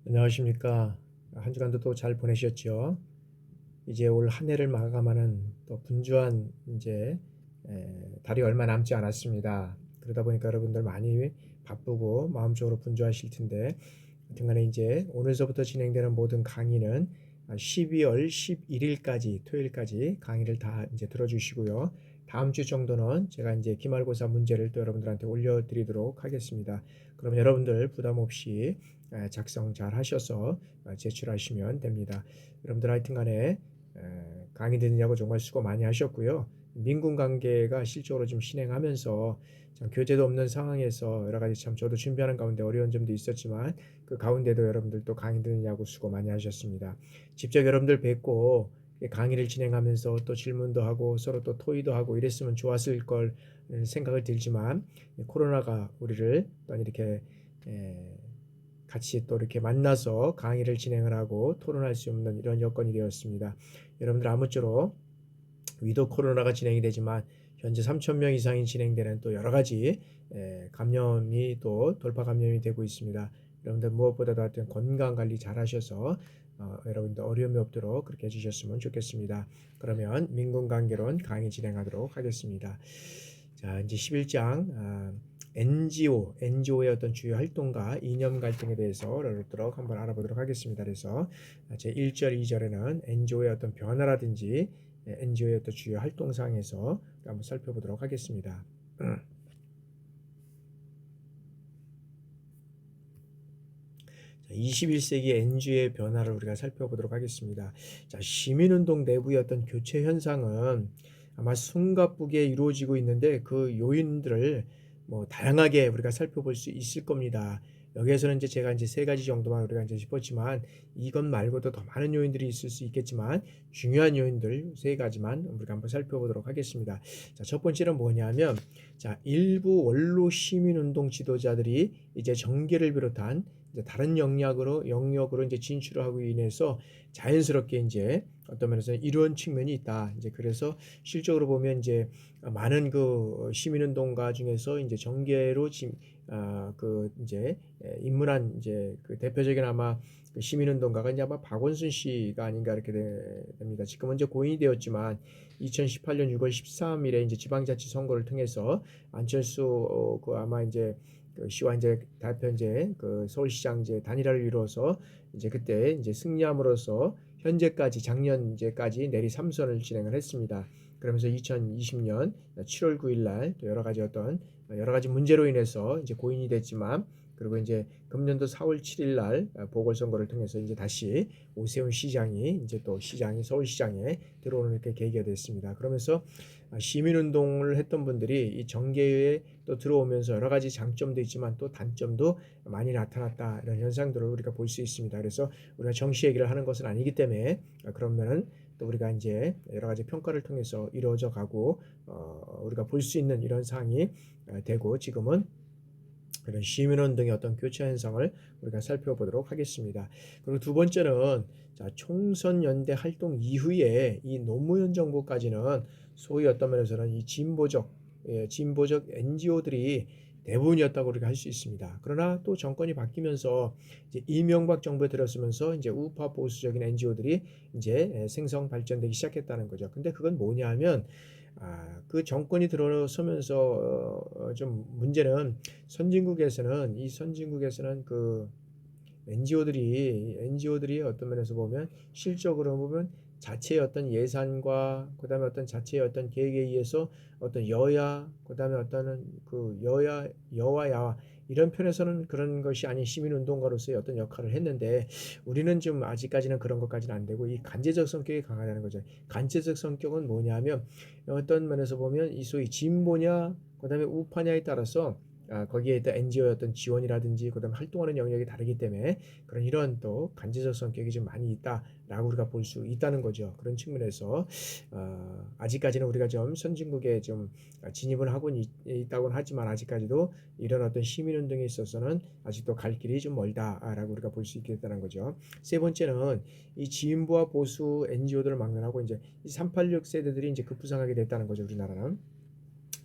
안녕하십니까. 한 주간도 또 잘 보내셨죠? 이제 올 한 해를 마감하는 또 분주한 이제 달이 얼마 남지 않았습니다. 그러다 보니까 여러분들 많이 바쁘고 마음적으로 분주하실 텐데, 하여튼간에 이제 오늘서부터 진행되는 모든 강의는 12월 11일까지 토요일까지 강의를 다 이제 들어주시고요. 다음 주 정도는 제가 이제 기말고사 문제를 또 여러분들한테 올려드리도록 하겠습니다. 그럼 여러분들 부담 없이 작성 잘 하셔서 제출하시면 됩니다. 여러분들 하여튼간에 강의 듣느냐고 정말 수고 많이 하셨고요. 민군 관계가 실적으로 좀 진행하면서 참 교재도 없는 상황에서 여러 가지 참 저도 준비하는 가운데 어려운 점도 있었지만 그 가운데도 여러분들 또 강의 듣느냐고 수고 많이 하셨습니다. 직접 여러분들 뵙고 강의를 진행하면서 또 질문도 하고 서로 또 토의도 하고 이랬으면 좋았을 걸 생각을 들지만 코로나가 우리를 또 이렇게 같이 또 이렇게 만나서 강의를 진행을 하고 토론할 수 없는 이런 여건이 되었습니다. 여러분들 아무쪼록 위도 코로나가 진행이 되지만 현재 3천 명 이상이 진행되는 또 여러 가지 감염이 또 돌파 감염이 되고 있습니다. 여러분들 무엇보다도 하여튼 건강 관리 잘 하셔서 여러분들 어려움이 없도록 그렇게 해주셨으면 좋겠습니다. 그러면 민군관계론 강의 진행하도록 하겠습니다. 자, 이제 11장 NGO의 어떤 주요 활동과 이념 갈등에 대해서 여러분들하고 한번 알아보도록 하겠습니다. 그래서 제 1절, 2절에는 NGO의 어떤 변화라든지 NGO의 어떤 주요 활동상에서 한번 살펴보도록 하겠습니다. 21세기 NGO의 변화를 우리가 살펴보도록 하겠습니다. 자, 시민운동 내부의 어떤 교체 현상은 아마 숨가쁘게 이루어지고 있는데 그 요인들을 뭐 다양하게 우리가 살펴볼 수 있을 겁니다. 여기에서는 이제 제가 이제 세 가지 정도만 우리가 이제 짚었지만 이것 말고도 더 많은 요인들이 있을 수 있겠지만 중요한 요인들 세 가지만 우리가 한번 살펴보도록 하겠습니다. 자, 첫 번째는 뭐냐면 자, 일부 원로 시민운동 지도자들이 이제 정계를 비롯한 이제 다른 영역으로 이제 진출을 하고 인해서 자연스럽게 이제 어떤 면에서 이런 측면이 있다. 이제 그래서 실적으로 보면 이제 많은 그 시민운동가 중에서 이제 정계로 그 이제 입문한 이제 그 대표적인 아마 그 시민운동가가 이제 아마 박원순 씨가 아닌가 이렇게 됩니다. 지금은 이제 고인이 되었지만 2018년 6월 13일에 이제 지방자치 선거를 통해서 안철수 그 아마 이제 그 시와 이제 대표 이제 그 서울시장 이제 단일화를 이루어서 이제 그때 이제 승리함으로써 현재까지 작년 이제까지 내리 3선을 진행을 했습니다. 그러면서 2020년 7월 9일 날또 여러 가지 문제로 인해서 이제 고인이 됐지만 그리고 이제 금년도 4월 7일 날 보궐선거를 통해서 이제 다시 오세훈 시장이 이제 또 시장이 서울시장에 들어오는 이렇게 계기가 됐습니다. 그러면서 시민운동을 했던 분들이 이 정계에 또 들어오면서 여러 가지 장점도 있지만 또 단점도 많이 나타났다 이런 현상들을 우리가 볼 수 있습니다. 그래서 우리가 정시 얘기를 하는 것은 아니기 때문에 그러면은 또 우리가 이제 여러 가지 평가를 통해서 이루어져 가고 우리가 볼 수 있는 이런 사항이 되고 지금은 그런 시민운동의 어떤 교체 현상을 우리가 살펴보도록 하겠습니다. 그리고 두 번째는 자, 총선 연대 활동 이후에 이 노무현 정부까지는 소위 어떤 면에서는 이 진보적 NGO들이 대부분이었다고 우리가 할 수 있습니다. 그러나 또 정권이 바뀌면서 이제 이명박 정부에 들어서면서 이제 우파 보수적인 NGO들이 이제 생성 발전되기 시작했다는 거죠. 근데 그건 뭐냐면 그 정권이 들어서면서 좀 문제는 선진국에서는 그 NGO들이 어떤 면에서 보면 실적으로 보면 자체의 어떤 예산과 그다음에 어떤 자체의 어떤 계획에 의해서 어떤 여야 그다음에 어떤 그 여와 야와 이런 편에서는 그런 것이 아닌 시민운동가로서의 어떤 역할을 했는데 우리는 좀 아직까지는 그런 것까지는 안 되고 이 간제적 성격이 강하다는 거죠. 간제적 성격은 뭐냐면 어떤 면에서 보면 이 소위 진보냐 그다음에 우파냐에 따라서 거기에 있던 NGO의 어떤 지원이라든지 그다음 활동하는 영역이 다르기 때문에 그런 이런 또 간접적 성격이 좀 많이 있다라고 우리가 볼 수 있다는 거죠. 그런 측면에서 아직까지는 우리가 좀 선진국에 좀 진입을 하고 있다고는 하지만 아직까지도 이런 어떤 시민운동에 있어서는 아직도 갈 길이 좀 멀다라고 우리가 볼 수 있겠다는 거죠. 세 번째는 이 진보와 보수 NGO들을 막론하고 이제 386 세대들이 이제 급부상하게 됐다는 거죠. 우리나라는.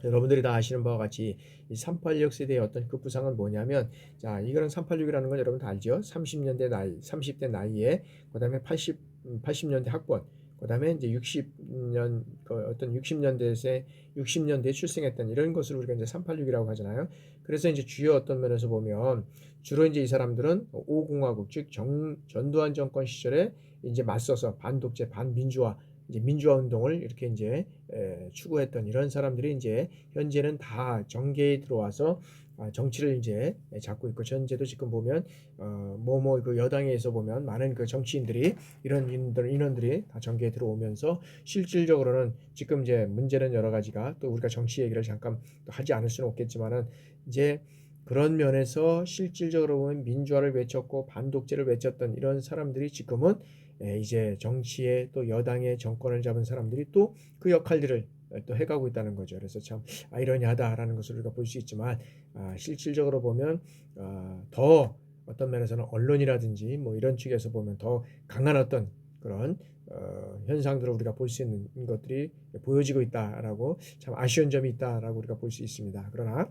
여러분들이 다 아시는 바와 같이 이 386 세대의 어떤 급부상은 뭐냐면, 자, 이거는 386이라는 건 여러분 다 알죠? 30년대 나이, 30대 나이에, 그다음에 80년대 학번, 그다음에 이제 60년 어떤 60년대에 출생했던 이런 것을 우리가 이제 386이라고 하잖아요. 그래서 이제 주요 어떤 면에서 보면 주로 이제 이 사람들은 5공화국 즉 전두환 정권 시절에 이제 맞서서 반독재, 반민주화, 이제 민주화 운동을 이렇게 이제 추구했던 이런 사람들이 이제 현재는 다 정계에 들어와서 정치를 이제 잡고 있고, 현재도 지금 보면 그 여당에서 보면 많은 그 정치인들이 이런 인원들이 다 정계에 들어오면서 실질적으로는 지금 이제 문제는 여러 가지가, 또 우리가 정치 얘기를 잠깐 또 하지 않을 수는 없겠지만은 이제 그런 면에서 실질적으로 보면 민주화를 외쳤고 반독재를 외쳤던 이런 사람들이 지금은 이제 정치에 또 여당의 정권을 잡은 사람들이 또 그 역할들을 또 해가고 있다는 거죠. 그래서 참 아이러니하다라는 것을 우리가 볼 수 있지만, 실질적으로 보면 더 어떤 면에서는 언론이라든지 뭐 이런 측에서 보면 더 강한 어떤 그런 현상들을 우리가 볼 수 있는 것들이 보여지고 있다라고, 참 아쉬운 점이 있다라고 우리가 볼 수 있습니다. 그러나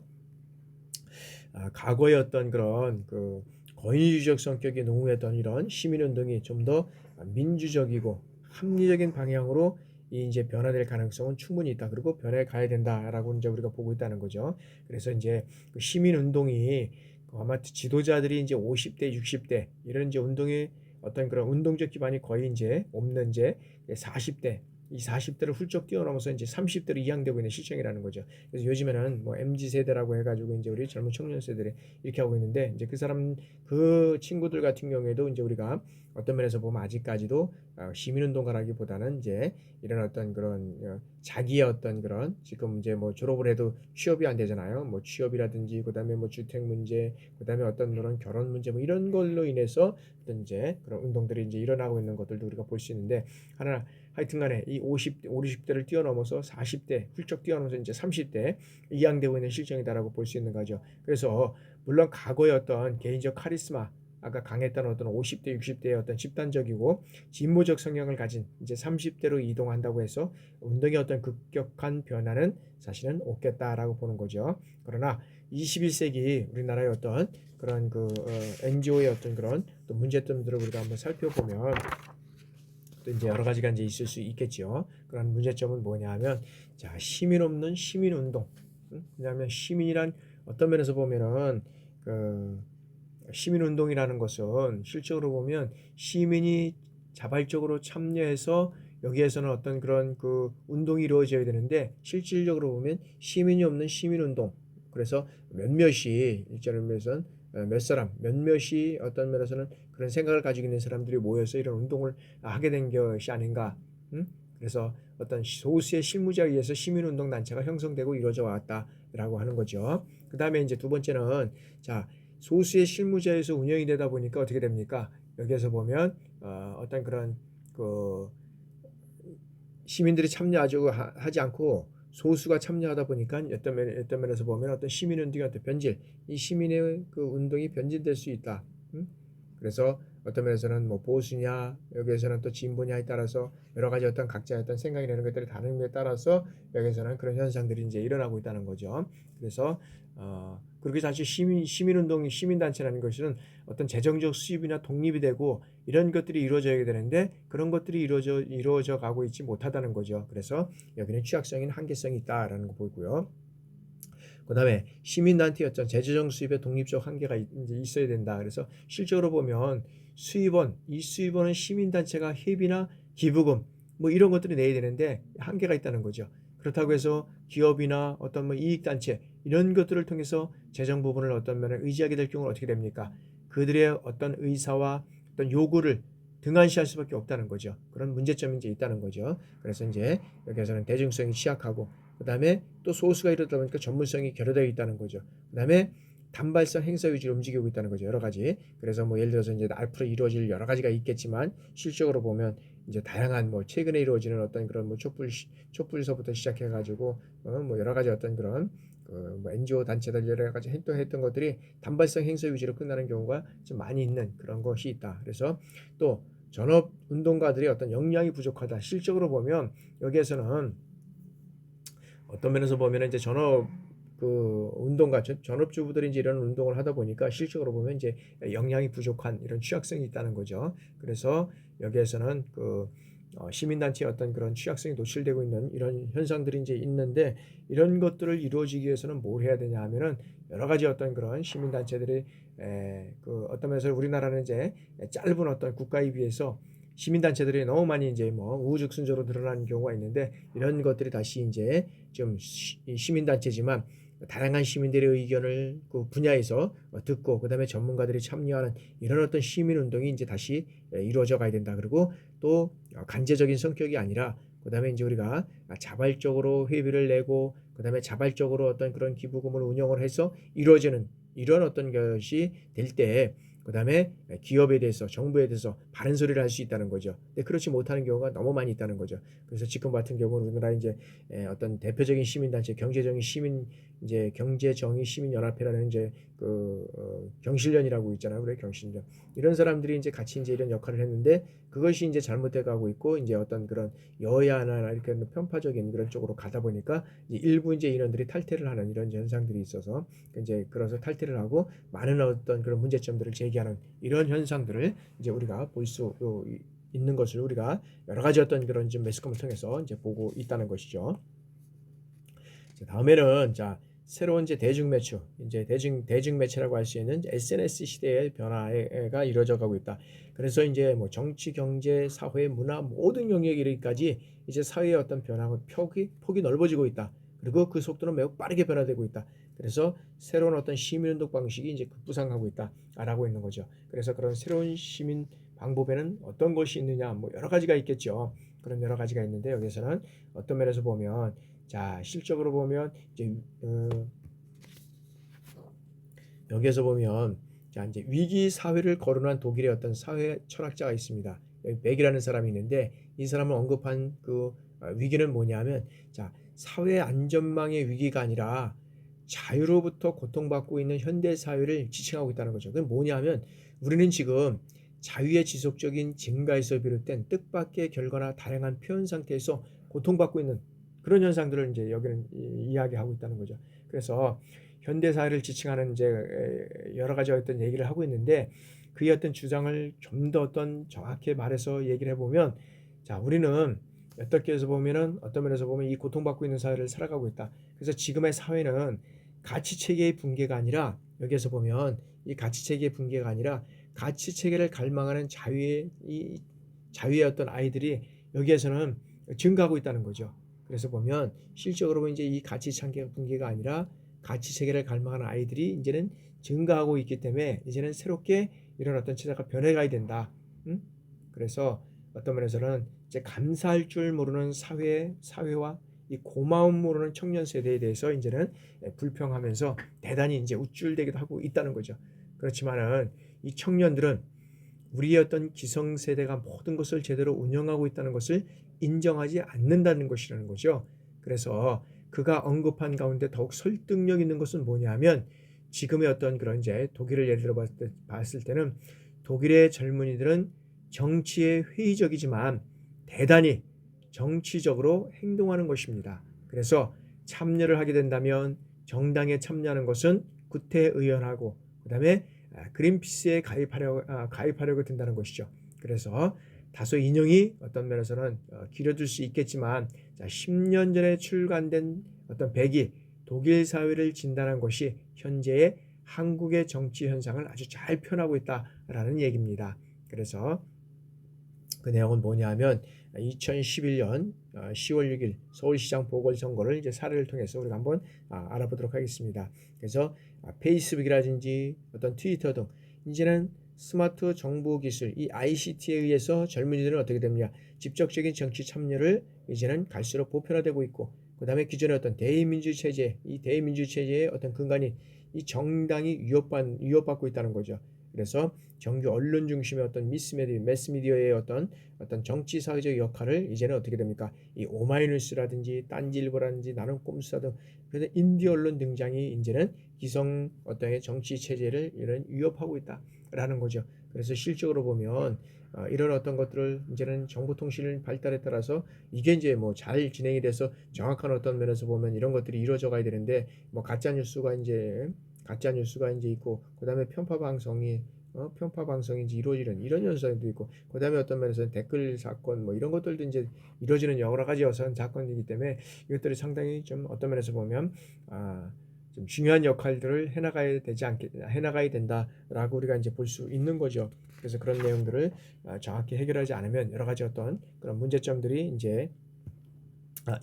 과거의 어떤 그런 그 권위주의적 성격이 농후했던 이런 시민운동이 좀 더 민주적이고 합리적인 방향으로 이제 변화될 가능성은 충분히 있다. 그리고 변해 가야 된다라고 이제 우리가 보고 있다는 거죠. 그래서 이제 그 시민운동이 아마 지도자들이 이제 50대, 60대 이런 이제 운동의 어떤 그런 운동적 기반이 거의 이제 없는 이제 40대, 이 40대를 훌쩍 뛰어넘어서 이제 30대로 이양되고 있는 시점이라는 거죠. 그래서 요즘에는 뭐 MZ 세대라고 해가지고 이제 우리 젊은 청년 세대를 이렇게 하고 있는데, 이제 그 친구들 같은 경우에도 이제 우리가 어떤 면에서 보면 아직까지도 시민운동가라기보다는 이제 이런 어떤 그런 자기의 어떤 그런, 지금 이제 뭐 졸업을 해도 취업이 안 되잖아요. 뭐 취업이라든지 그다음에 뭐 주택 문제, 그다음에 어떤 그런 결혼 문제, 뭐 이런 걸로 인해서 어떤 이제 그런 운동들이 이제 일어나고 있는 것들도 우리가 볼 수 있는데, 하여튼간에 이 50대를 뛰어넘어서 40대 훌쩍 뛰어넘어서 이제 30대 이양되고 있는 실정이다라고 볼 수 있는 거죠. 그래서 물론 과거의 어떤 개인적 카리스마, 아까 강했던 어떤 50대, 60대의 어떤 집단적이고 진보적 성향을 가진 이제 30대로 이동한다고 해서 운동의 어떤 급격한 변화는 사실은 없겠다라고 보는 거죠. 그러나 21세기 우리나라의 어떤 그런 NGO의 어떤 그런 또 문제점들을 우리가 한번 살펴보면 또 이제 여러 가지가 이제 있을 수 있겠죠. 그런 문제점은 뭐냐하면, 자, 시민 없는 시민 운동. 왜냐하면 시민이란 어떤 면에서 보면은 그 시민 운동이라는 것은 실적으로 보면 시민이 자발적으로 참여해서 여기에서는 어떤 그런 그 운동이 이루어져야 되는데, 실질적으로 보면 시민이 없는 시민 운동. 그래서 몇몇이 일자로 면에서는 몇 사람 몇몇이 어떤 면에서는 그런 생각을 가지고 있는 사람들이 모여서 이런 운동을 하게 된 것이 아닌가. 그래서 어떤 소수의 실무자에 의해서 시민운동 단체가 형성되고 이루어져 왔다라고 하는 거죠. 그 다음에 이제 두 번째는, 자, 소수의 실무자에서 운영이 되다 보니까 어떻게 됩니까? 여기에서 보면 어떤 그런 그 시민들이 참여하지 않고 소수가 참여하다 보니까 어떤 면에서 보면 어떤 시민운동의 어떤 변질, 이 시민의 그 운동이 변질될 수 있다. 그래서 어떤 면에서는 뭐 보수냐, 여기에서는 또 진보냐에 따라서 여러 가지 어떤 각자의 어떤 생각이 되는 것들이 다른 데 따라서 여기에서는 그런 현상들이 이제 일어나고 있다는 거죠. 그래서 그렇게 사실 시민운동이, 시민단체라는 것은 어떤 재정적 수입이나 독립이 되고 이런 것들이 이루어져야 되는데 그런 것들이 이루어져 가고 있지 못하다는 거죠. 그래서 여기는 취약성인 한계성이 있다라는 거 보이고요. 그 다음에 시민단체의 어떤 재정 수입의 독립적 한계가 이제 있어야 된다. 그래서 실적으로 보면 이 수입원은 시민단체가 회비나 기부금 뭐 이런 것들을 내야 되는데 한계가 있다는 거죠. 그렇다고 해서 기업이나 어떤 뭐 이익단체 이런 것들을 통해서 재정 부분을 어떤 면에 의지하게 될 경우는 어떻게 됩니까? 그들의 어떤 의사와 어떤 요구를 등한시할 수밖에 없다는 거죠. 그런 문제점이 이제 있다는 거죠. 그래서 이제 여기에서는 대중성이 취약하고, 그 다음에 또 소수가 이러다 보니까 전문성이 결여되어 있다는 거죠. 그 다음에 단발성 행사 위주로 움직이고 있다는 거죠. 여러 가지. 그래서 뭐 예를 들어서 이제 앞으로 이루어질 여러 가지가 있겠지만, 실적으로 보면 이제 다양한 뭐 최근에 이루어지는 어떤 그런 뭐 촛불서부터 시작해가지고 뭐 여러 가지 어떤 그런 뭐 NGO 단체들 여러 가지 했던 것들이 단발성 행사 위주로 끝나는 경우가 좀 많이 있는 그런 것이 있다. 그래서 또 전업 운동가들이 어떤 역량이 부족하다. 실적으로 보면 여기에서는 어떤 면에서 보면은 이제 전업 운동가 전업주부들이 이제 이런 운동을 하다 보니까 실적으로 보면 이제 영양이 부족한 이런 취약성이 있다는 거죠. 그래서 여기에서는 시민단체의 어떤 그런 취약성이 노출되고 있는 이런 현상들이 이제 있는데, 이런 것들을 이루어지기 위해서는 뭘 해야 되냐 하면은 여러 가지 어떤 그런 시민단체들이 어떤 면에서 우리나라는 이제 짧은 어떤 국가에 비해서 시민단체들이 너무 많이 이제 뭐 우후죽순으로 늘어나는 경우가 있는데, 이런 것들이 다시 이제 좀 시민단체지만 다양한 시민들의 의견을 그 분야에서 듣고, 그다음에 전문가들이 참여하는 이런 어떤 시민운동이 이제 다시 이루어져 가야 된다. 그리고 또 간제적인 성격이 아니라, 그다음에 이제 우리가 자발적으로 회비를 내고, 그다음에 자발적으로 어떤 그런 기부금을 운영을 해서 이루어지는 이런 어떤 것이 될 때, 그다음에 기업에 대해서, 정부에 대해서 바른 소리를 할 수 있다는 거죠. 근데 그렇지 못하는 경우가 너무 많이 있다는 거죠. 그래서 지금 같은 경우는 우리나라 이제 어떤 대표적인 시민단체, 경제정의 시민 이제 경제정의 시민연합회라는 이제 경실련이라고 있잖아요. 그래, 경실련. 이런 사람들이 이제 같이 이제 이런 역할을 했는데, 그것이 이제 잘못돼 가고 있고, 이제 어떤 그런 여야나 이렇게 편파적인 그런 쪽으로 가다 보니까 이제 일부 이제 인원들이 탈퇴를 하는 이런 현상들이 있어서, 이제 그래서 탈퇴를 하고 많은 어떤 그런 문제점들을 제기하는 이런 현상들을 이제 우리가 볼 수 있는 것을 우리가 여러 가지 어떤 그런 좀 매스컴을 통해서 이제 보고 있다는 것이죠. 자, 다음에는 자, 새로운 이제 대중매체, 이제 대중매체라고 할 수 있는 SNS 시대의 변화가 이루어져 가고 있다. 그래서 이제 뭐 정치, 경제, 사회, 문화 모든 영역까지 이제 사회의 어떤 변화가 폭이 넓어지고 있다. 그리고 그 속도는 매우 빠르게 변화되고 있다. 그래서 새로운 어떤 시민운동 방식이 이제 급부상하고 있다라고 있는 거죠. 그래서 그런 새로운 시민 방법에는 어떤 것이 있느냐, 뭐 여러 가지가 있겠죠. 그런 여러 가지가 있는데, 여기서는 어떤 면에서 보면, 자, 실적으로 보면 이제 여기에서 보면, 자, 이제 위기 사회를 거론한 독일의 어떤 사회 철학자가 있습니다. 여기 백이라는 사람이 있는데, 이 사람을 언급한 위기는 뭐냐면, 자, 사회 안전망의 위기가 아니라 자유로부터 고통받고 있는 현대 사회를 지칭하고 있다는 거죠. 그게 뭐냐면, 우리는 지금 자유의 지속적인 증가에서 비롯된 뜻밖의 결과나 다양한 표현 상태에서 고통받고 있는 그런 현상들을 이제 여기는 이야기하고 있다는 거죠. 그래서 현대 사회를 지칭하는 이제 여러 가지 어떤 얘기를 하고 있는데, 그의 어떤 주장을 좀 더 어떤 정확히 말해서 얘기를 해보면, 자, 우리는 어떻게 해서 보면은 어떤 면에서 보면 이 고통받고 있는 사회를 살아가고 있다. 그래서 지금의 사회는 가치 체계의 붕괴가 아니라, 여기에서 보면 이 가치 체계의 붕괴가 아니라 가치 체계를 갈망하는 자유의 어떤 아이들이 여기에서는 증가하고 있다는 거죠. 그래서 보면 실적으로 보면 이제 이 가치 체계 붕괴가 아니라 가치 체계를 갈망하는 아이들이 이제는 증가하고 있기 때문에, 이제는 새롭게 이런 어떤 체제가 변해가야 된다. 응? 그래서 어떤 면에서는 이제 감사할 줄 모르는 사회와 이 고마움 모르는 청년 세대에 대해서 이제는 불평하면서 대단히 이제 우쭐대기도 하고 있다는 거죠. 그렇지만은 이 청년들은 우리의 어떤 기성세대가 모든 것을 제대로 운영하고 있다는 것을 인정하지 않는다는 것이라는 거죠. 그래서 그가 언급한 가운데 더욱 설득력 있는 것은 뭐냐면, 지금의 어떤 그런 이제 독일을 예를 들어 봤을 때는 독일의 젊은이들은 정치에 회의적이지만 대단히 정치적으로 행동하는 것입니다. 그래서 참여를 하게 된다면 정당에 참여하는 것은 구태의연하고, 그다음에 그린피스에 가입하려고 든다는 것이죠. 그래서 다소 인용이 어떤 면에서는 길어질 수 있겠지만, 자, 10년 전에 출간된 어떤 백이 독일 사회를 진단한 것이 현재의 한국의 정치 현상을 아주 잘 표현하고 있다라는 얘기입니다. 그래서 그 내용은 뭐냐면, 2011년 10월 6일 서울시장 보궐선거를 이제 사례를 통해서 우리가 한번 알아보도록 하겠습니다. 그래서 페이스북이라든지 어떤 트위터 등 이제는 스마트 정보 기술, 이 ICT에 의해서 젊은이들은 어떻게 됩니까? 직접적인 정치 참여를 이제는 갈수록 보편화되고 있고, 그 다음에 기존의 어떤 대의민주 체제, 이 대의민주 체제의 어떤 근간인 이 정당이 위협받고 있다는 거죠. 그래서 정규 언론 중심의 어떤 매스미디어의 어떤 정치 사회적 역할을 이제는 어떻게 됩니까? 이 오마이뉴스라든지 딴지일보라든지 나는 꼼수사 등 그래서 인디 언론 등장이 이제는 기성 어떤 정치 체제를 이런 위협하고 있다라는 거죠. 그래서 실적으로 보면 이런 어떤 것들을 이제는 정보통신 발달에 따라서 이게 이제 뭐 잘 진행이 돼서 정확한 어떤 면에서 보면 이런 것들이 이루어져 가야 되는데 뭐 가짜 뉴스가 인제 있고 그다음에 편파 방송이 인제 이루어지는 이런 현상도 있고 그다음에 어떤 면에서는 댓글 사건 뭐 이런 것들도 인제 이루어지는 여러 가지 어선 사건이기 때문에 이것들이 상당히 좀 어떤 면에서 보면 좀 중요한 역할들을 해 나가야 된다라고 우리가 인제 볼 수 있는 거죠. 그래서 그런 내용들을 정확히 해결하지 않으면 여러 가지 어떤 그런 문제점들이 인제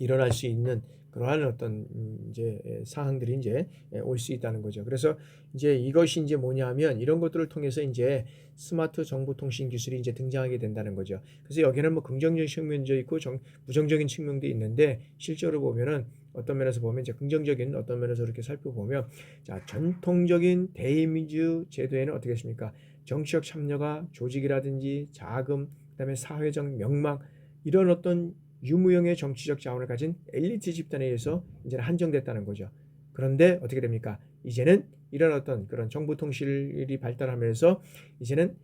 일어날 수 있는 그러한 어떤 이제 사항들이 인제 올 수 있다는 거죠. 그래서 인제 이것이 인제 뭐냐하면 이런 것들을 통해서 인제 스마트 정보통신 기술이 인제 등장하게 된다는 거죠. 그래서 여기는 뭐 긍정적인 측면도 있고 부정적인 측면도 있는데 실제로 보면은 어떤 면에서 보면 이제 긍정적인 어떤 면에서 이렇게 살펴보면 자 전통적인 대의민주 제도에는 어떻게 했습니까? 정치적 참여가 조직이라든지 자금 그다음에 사회적 명망 이런 어떤 유무형의 정치적 자원을 가진 엘리트 집단에 의해서 이제는 한정됐다는 거죠. 그런데 어떻게 됩니까? 이제는 이런 어떤 그런 정보 통실이 발달하면서 이제는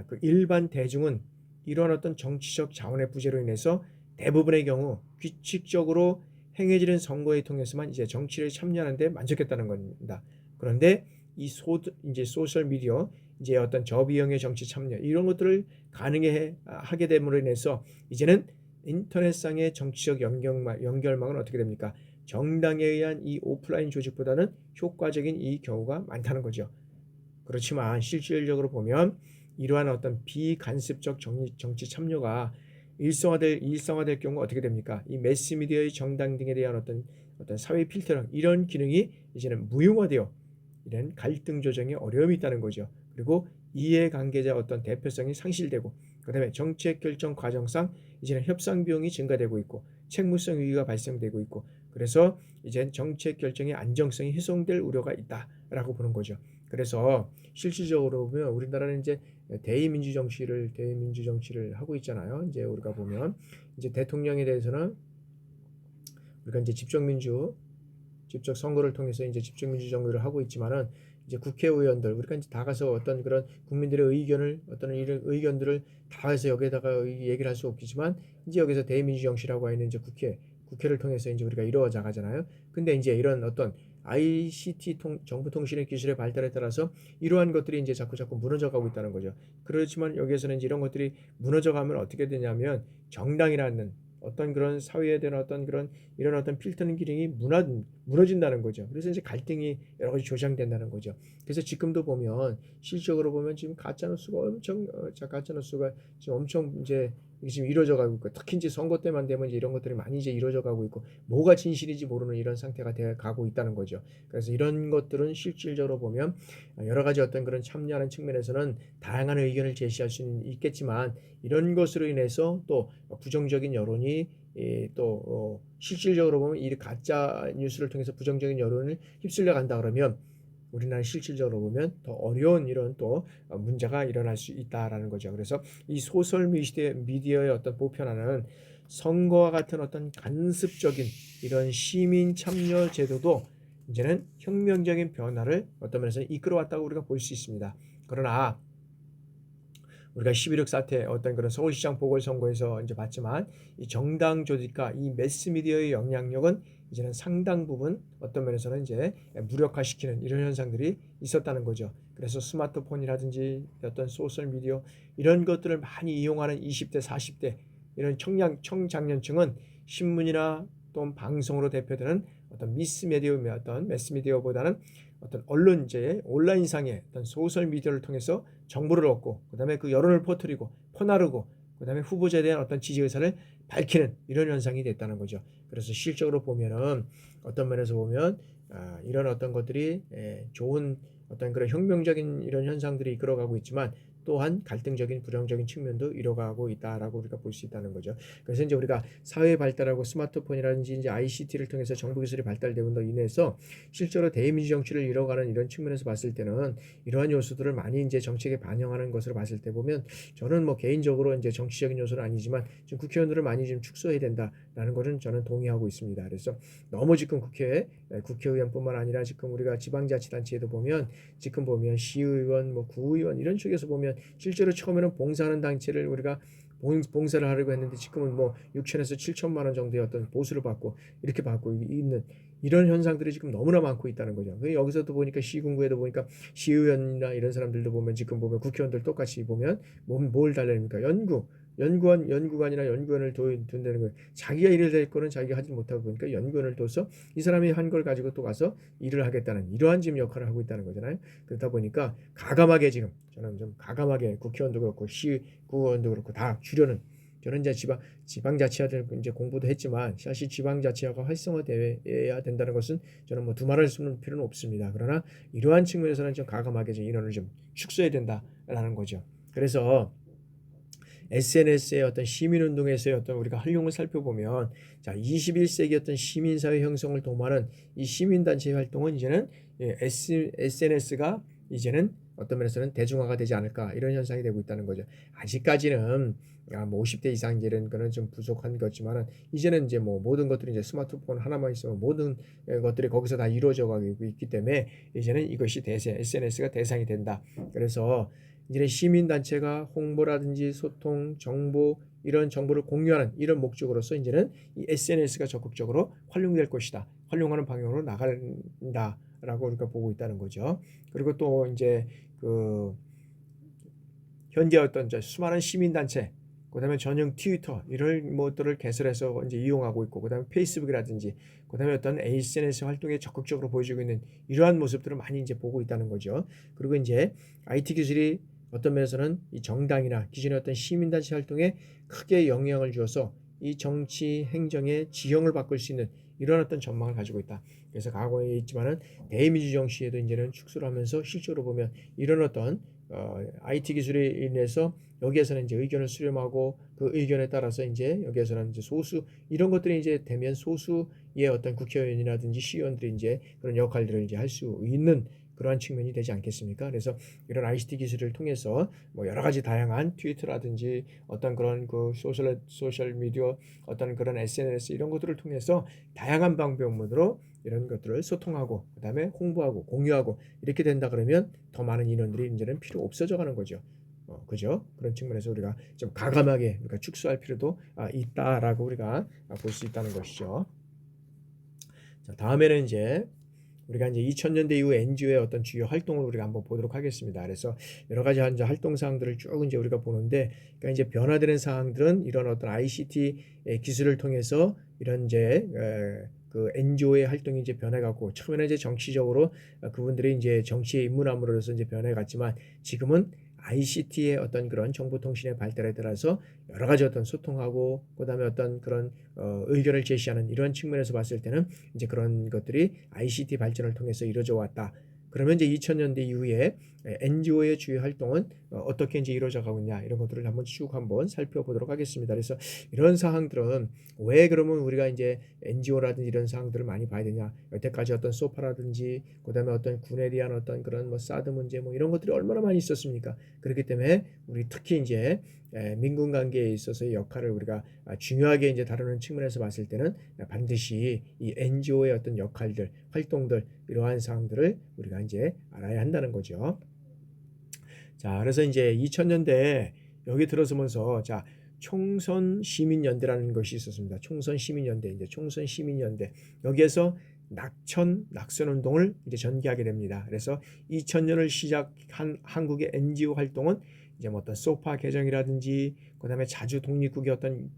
그 일반 대중은 이런 어떤 정치적 자원의 부재로 인해서 대부분의 경우 규칙적으로 행해지는 선거에 통해서만 이제 정치를 참여하는 데 만족했다는 겁니다. 그런데 이제 소셜 미디어 이제 어떤 저비용의 정치 참여 이런 것들을 가능해 하게 됨으로 인해서 이제는 인터넷상의 정치적 연결망은 어떻게 됩니까? 정당에 의한 이 오프라인 조직보다는 효과적인 이 경우가 많다는 거죠. 그렇지만 실질적으로 보면 이러한 어떤 비간섭적 정치 참여가 일상화될 경우 어떻게 됩니까? 이 매스미디어의 정당 등에 대한 어떤 사회 필터링 이런 기능이 이제는 무용화되어 이런 갈등 조정에 어려움이 있다는 거죠. 그리고 이해관계자 어떤 대표성이 상실되고 그다음에 정책 결정 과정상 이제는 협상 비용이 증가되고 있고 책무성 위기가 발생되고 있고 그래서 이제 정책 결정의 안정성이 훼손될 우려가 있다라고 보는 거죠. 그래서 실질적으로 보면 우리나라는 이제 대의민주 정치를 하고 있잖아요. 이제 우리가 보면 이제 대통령에 대해서는 우리가 이제 직접 선거를 통해서 이제 집중민주 정부를 하고 있지만은 이제 국회의원들 우리가 이제 다 가서 어떤 그런 국민들의 의견을 어떤 이런 의견들을 다 해서 여기에다가 얘기를 할 수 없겠지만 이제 여기서 대의민주 정치라고 하는 이제 국회를 통해서 이제 우리가 이루어 나가잖아요. 근데 이제 이런 어떤 ICT 정보통신의 기술의 발달에 따라서 이러한 것들이 이제 자꾸 무너져 가고 있다는 거죠. 그렇지만 여기에서는 이제 이런 것들이 무너져 가면 어떻게 되냐면 정당이라는 어떤 그런 사회에 대한 어떤 그런 이런 어떤 필터링 기능이 무너진다는 거죠. 그래서 이제 갈등이 여러 가지 조장된다는 거죠. 그래서 지금도 보면 실적으로 보면 지금 가짜 뉴스가 지금 엄청 이제 이게 지금 이루어져 가고 있고 특히 이제 선거 때만 되면 이제 이런 것들이 많이 이제 이루어져 가고 있고 뭐가 진실인지 모르는 이런 상태가 돼 가고 있다는 거죠. 그래서 이런 것들은 실질적으로 보면 여러 가지 어떤 그런 참여하는 측면에서는 다양한 의견을 제시할 수는 있겠지만 이런 것으로 인해서 또 부정적인 여론이 또 실질적으로 보면 이 가짜 뉴스를 통해서 부정적인 여론을 휩쓸려 간다 그러면 우리나라 실질적으로 보면 더 어려운 이런 또 문제가 일어날 수 있다라는 거죠. 그래서 이 소셜 미디어의 어떤 보편화는 선거와 같은 어떤 간섭적인 이런 시민 참여 제도도 이제는 혁명적인 변화를 어떤 면에서 이끌어왔다고 우리가 볼 수 있습니다. 그러나 우리가 11.6 사태 어떤 그런 서울시장 보궐선거에서 이제 봤지만 이 정당 조직과 이 매스미디어의 영향력은 이제는 상당 부분 어떤 면에서는 이제 무력화시키는 이런 현상들이 있었다는 거죠. 그래서 스마트폰이라든지 어떤 소셜 미디어 이런 것들을 많이 이용하는 20대, 40대 이런 청장년층은 신문이나 또 방송으로 대표되는 어떤 매스미디어보다는 어떤 언론제 온라인상의 어떤 소셜 미디어를 통해서 정보를 얻고 그다음에 그 여론을 퍼뜨리고 퍼나르고 그다음에 후보자에 대한 어떤 지지 의사를 밝히는 이런 현상이 됐다는 거죠. 그래서 실적으로 보면은 어떤 면에서 보면 이런 어떤 것들이 좋은 어떤 그런 혁명적인 이런 현상들이 이끌어가고 있지만 또한 갈등적인 부정적인 측면도 이뤄가고 있다라고 우리가 볼 수 있다는 거죠. 그래서 이제 우리가 사회 발달하고 스마트폰이라든지 이제 ICT를 통해서 정보 기술이 발달됨으로 인해서 실제로 대의민주 정치를 이뤄가는 이런 측면에서 봤을 때는 이러한 요소들을 많이 이제 정책에 반영하는 것으로 봤을 때 보면 저는 뭐 개인적으로 이제 정치적인 요소는 아니지만 지금 국회의원들을 많이 좀 축소해야 된다라는 것은 저는 동의하고 있습니다. 그래서 너무 지금 국회의원뿐만 아니라 지금 우리가 지방자치단체에도 보면 지금 보면 시의원, 뭐 구의원 이런 쪽에서 보면 뭐냐면 실제로 처음에는 봉사하는 단체를 우리가 봉사를 하려고 했는데 지금은 뭐 6천에서 7천만 원 정도의 어떤 보수를 받고 이렇게 받고 있는 이런 현상들이 지금 너무나 많고 있다는 거죠. 여기서도 보니까 시군구에도 보니까 시의원이나 이런 사람들도 보면 지금 보면 국회의원들 똑같이 보면 뭘 달래니까 연구관이나 연구원을 둔다는 거예요. 자기가 일을 될 거는 자기가 하지 못하고 보니까 연구원을 둬서 이 사람이 한 걸 가지고 또 가서 일을 하겠다는 이러한 지금 역할을 하고 있다는 거잖아요. 그렇다 보니까 가감하게 지금 저는 좀 가감하게 국회의원도 그렇고 시구의원도 그렇고 다 주려는 저는 이제 지방자치화를 이제 공부도 했지만 사실 지방자치화가 활성화돼야 된다는 것은 저는 뭐 두말할 수는 필요는 없습니다. 그러나 이러한 측면에서는 좀 가감하게 좀 인원을 좀 축소해야 된다라는 거죠. 그래서 SNS의 어떤 시민운동에서의 어떤 우리가 활용을 살펴보면 자 21세기 어떤 시민사회 형성을 도모하는 이 시민단체 활동은 이제는 SNS가 이제는 어떤 면에서는 대중화가 되지 않을까 이런 현상이 되고 있다는 거죠. 아직까지는 뭐 50대 이상 이런 거는 좀 부족한 거지만은 이제는 이제 뭐 모든 것들이 이제 스마트폰 하나만 있으면 모든 것들이 거기서 다 이루어져 가고 있기 때문에 이제는 이것이 SNS가 대상이 된다. 그래서 이제 시민단체가 홍보라든지 소통, 정보 이런 정보를 공유하는 이런 목적으로서 이제는 이 SNS가 적극적으로 활용될 것이다. 활용하는 방향으로 나간다라고 우리가 보고 있다는 거죠. 그리고 또 이제 그 현재 어떤 수많은 시민단체, 그다음에 전용 트위터 이런 것들을 개설해서 이제 이용하고 있고, 그다음에 페이스북이라든지, 그다음에 어떤 SNS 활동에 적극적으로 보여주고 있는 이러한 모습들을 많이 이제 보고 있다는 거죠. 그리고 이제 IT 기술이 어떤 면에서는 이 정당이나 기존의 어떤 시민단체 활동에 크게 영향을 주어서 이 정치 행정의 지형을 바꿀 수 있는 이런 어떤 전망을 가지고 있다. 그래서 과거에 있지만은 대의민주정 시에도 이제는 축소를 하면서 실제로 보면 이런 어떤 IT 기술에 인해서 여기에서는 이제 의견을 수렴하고 그 의견에 따라서 이제 여기에서는 이제 소수 이런 것들이 이제 되면 소수의 어떤 국회의원이라든지 시의원들이 이제 그런 역할들을 이제 할 수 있는 그러한 측면이 되지 않겠습니까? 그래서 이런 ICT 기술을 통해서 뭐 여러 가지 다양한 트위터라든지 어떤 그런 그 소셜 미디어 어떤 그런 SNS 이런 것들을 통해서 다양한 방법으로 이런 것들을 소통하고 그다음에 홍보하고 공유하고 이렇게 된다 그러면 더 많은 인원들이 이제는 필요 없어져 가는 거죠. 그죠? 그런 측면에서 우리가 좀 가감하게 우리가 축소할 필요도 있다라고 우리가 볼 수 있다는 것이죠. 자, 다음에는 이제 우리가 이제 2000년대 이후 NGO의 어떤 주요 활동을 우리가 한번 보도록 하겠습니다. 그래서 여러 가지 이제 활동 사항들을 쭉 이제 우리가 보는데, 그러니까 이제 변화되는 사항들은 이런 어떤 ICT 기술을 통해서 이런 이제 그 NGO의 활동이 이제 변해갔고, 처음에는 이제 정치적으로 그분들이 이제 정치에 입문함으로써 이제 변해갔지만 지금은 ICT의 어떤 그런 정보통신의 발달에 따라서 여러 가지 어떤 소통하고 그다음에 어떤 그런 의견을 제시하는 이런 측면에서 봤을 때는 이제 그런 것들이 ICT 발전을 통해서 이루어져 왔다. 그러면 이제 2000년대 이후에 NGO의 주요 활동은 어떻게 이제 이루어져 가고 있냐 이런 것들을 한번 살펴보도록 하겠습니다. 그래서 이런 사항들은 왜 그러면 우리가 이제 NGO라든지 이런 사항들을 많이 봐야 되냐? 여태까지 어떤 소파라든지 그다음에 어떤 군에 대한 어떤 그런 뭐 사드 문제 뭐 이런 것들이 얼마나 많이 있었습니까? 그렇기 때문에 우리 특히 이제 민군 관계에 있어서의 역할을 우리가 중요하게 이제 다루는 측면에서 봤을 때는 반드시 이 NGO의 어떤 역할들, 활동들 이러한 사항들을 우리가 이제 알아야 한다는 거죠. 자, 그래서 이제 2000년대 여기 들어서면서 자 총선 시민연대라는 것이 있었습니다. 총선 시민연대 여기에서 낙선 운동을 이제 전개하게 됩니다. 그래서 2000년을 시작한 한국의 NGO 활동은 이제 뭐 어떤 소파 개정이라든지 그다음에 자주 독립국의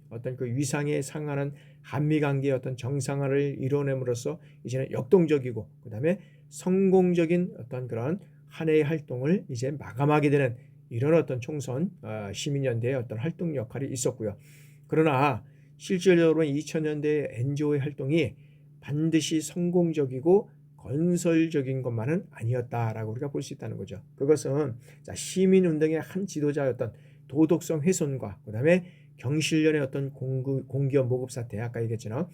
어떤 그 위상에 상하는 한미 관계의 어떤 정상화를 이뤄냄으로써 이제는 역동적이고 그다음에 성공적인 어떤 그런 한 해의 활동을 이제 마감하게 되는 이런 어떤 총선 시민연대의 어떤 활동 역할이 있었고요. 그러나 실질적으로 2000년대 NGO의 활동이 반드시 성공적이고 건설적인 것만은 아니었다라고 우리가 볼 수 있다는 거죠. 그것은 시민운동의 한 지도자였던 도덕성 훼손과 그다음에 경실련의 어떤 공기업 모급 사태 아까 얘기했잖아요.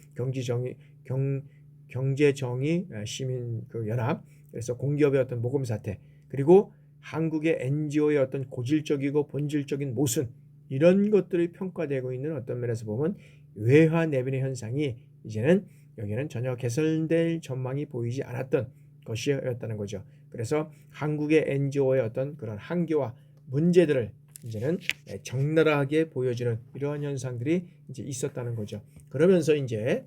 경제정의 시민 그 연합 그래서 공기업의 어떤 모금 사태 그리고 한국의 NGO의 어떤 고질적이고 본질적인 모순 이런 것들이 평가되고 있는 어떤 면에서 보면 외화 내빈의 현상이 이제는 여기는 전혀 개선될 전망이 보이지 않았던 것이었다는 거죠. 그래서 한국의 NGO의 어떤 그런 한계와 문제들을 이제는 적나라하게 보여주는 이러한 현상들이 이제 있었다는 거죠. 그러면서 이제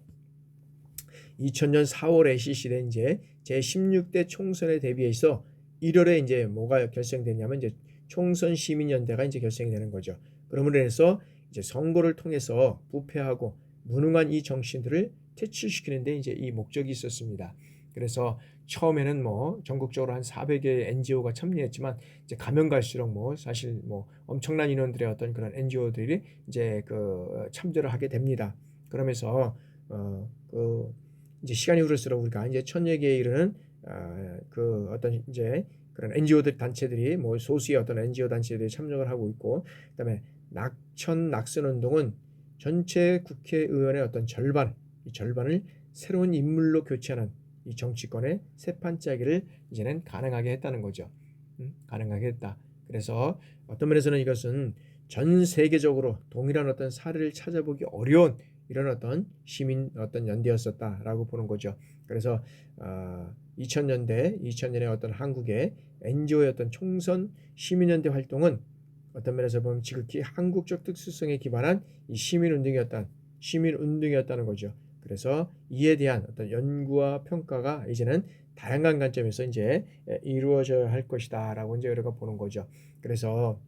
2000년 4월에 실시된 이제 제16대 총선에 대비해서 1월에 이제 뭐가 결성됐냐면 이제 총선 시민연대가 이제 결성이 되는 거죠. 그러므로 해서 이제 선거를 통해서 부패하고 무능한 이 정치인들을 퇴출시키는데 이제 이 목적이 있었습니다. 그래서 처음에는 뭐 전국적으로 한 400여 NGO가 참여했지만 이제 가면 갈수록 뭐 사실 뭐 엄청난 인원들의 어떤 그런 NGO들이 이제 그 참여를 하게 됩니다. 그러면서 그 이제 시간이 흐를수록 우리가 이제 1000여 개에 이르는 그 어떤 이제 그런 NGO들 단체들이 뭐 소수의 어떤 NGO 단체들이 참여를 하고 있고, 그다음에 낙천 운동은 전체 국회의원의 어떤 절반, 이 절반을 새로운 인물로 교체하는 이 정치권의 새판짜기를 이제는 가능하게 했다는 거죠. 가능하게 했다. 그래서 어떤 면에서는 이것은 전 세계적으로 동일한 어떤 사례를 찾아보기 어려운 이런 어떤 시민 어떤 연대였었다라고 보는 거죠. 그래서 2000년에 어떤 한국의 NGO의 어떤 총선 시민연대 활동은 어떤 면에서 보면 지극히 한국적 특수성에 기반한 이 시민운동이었다는 거죠. 그래서 이에 대한 어떤 연구와 평가가 이제는 다양한 관점에서 이제 이루어져야 할 것이다라고 이제 우리가 보는 거죠. 그래서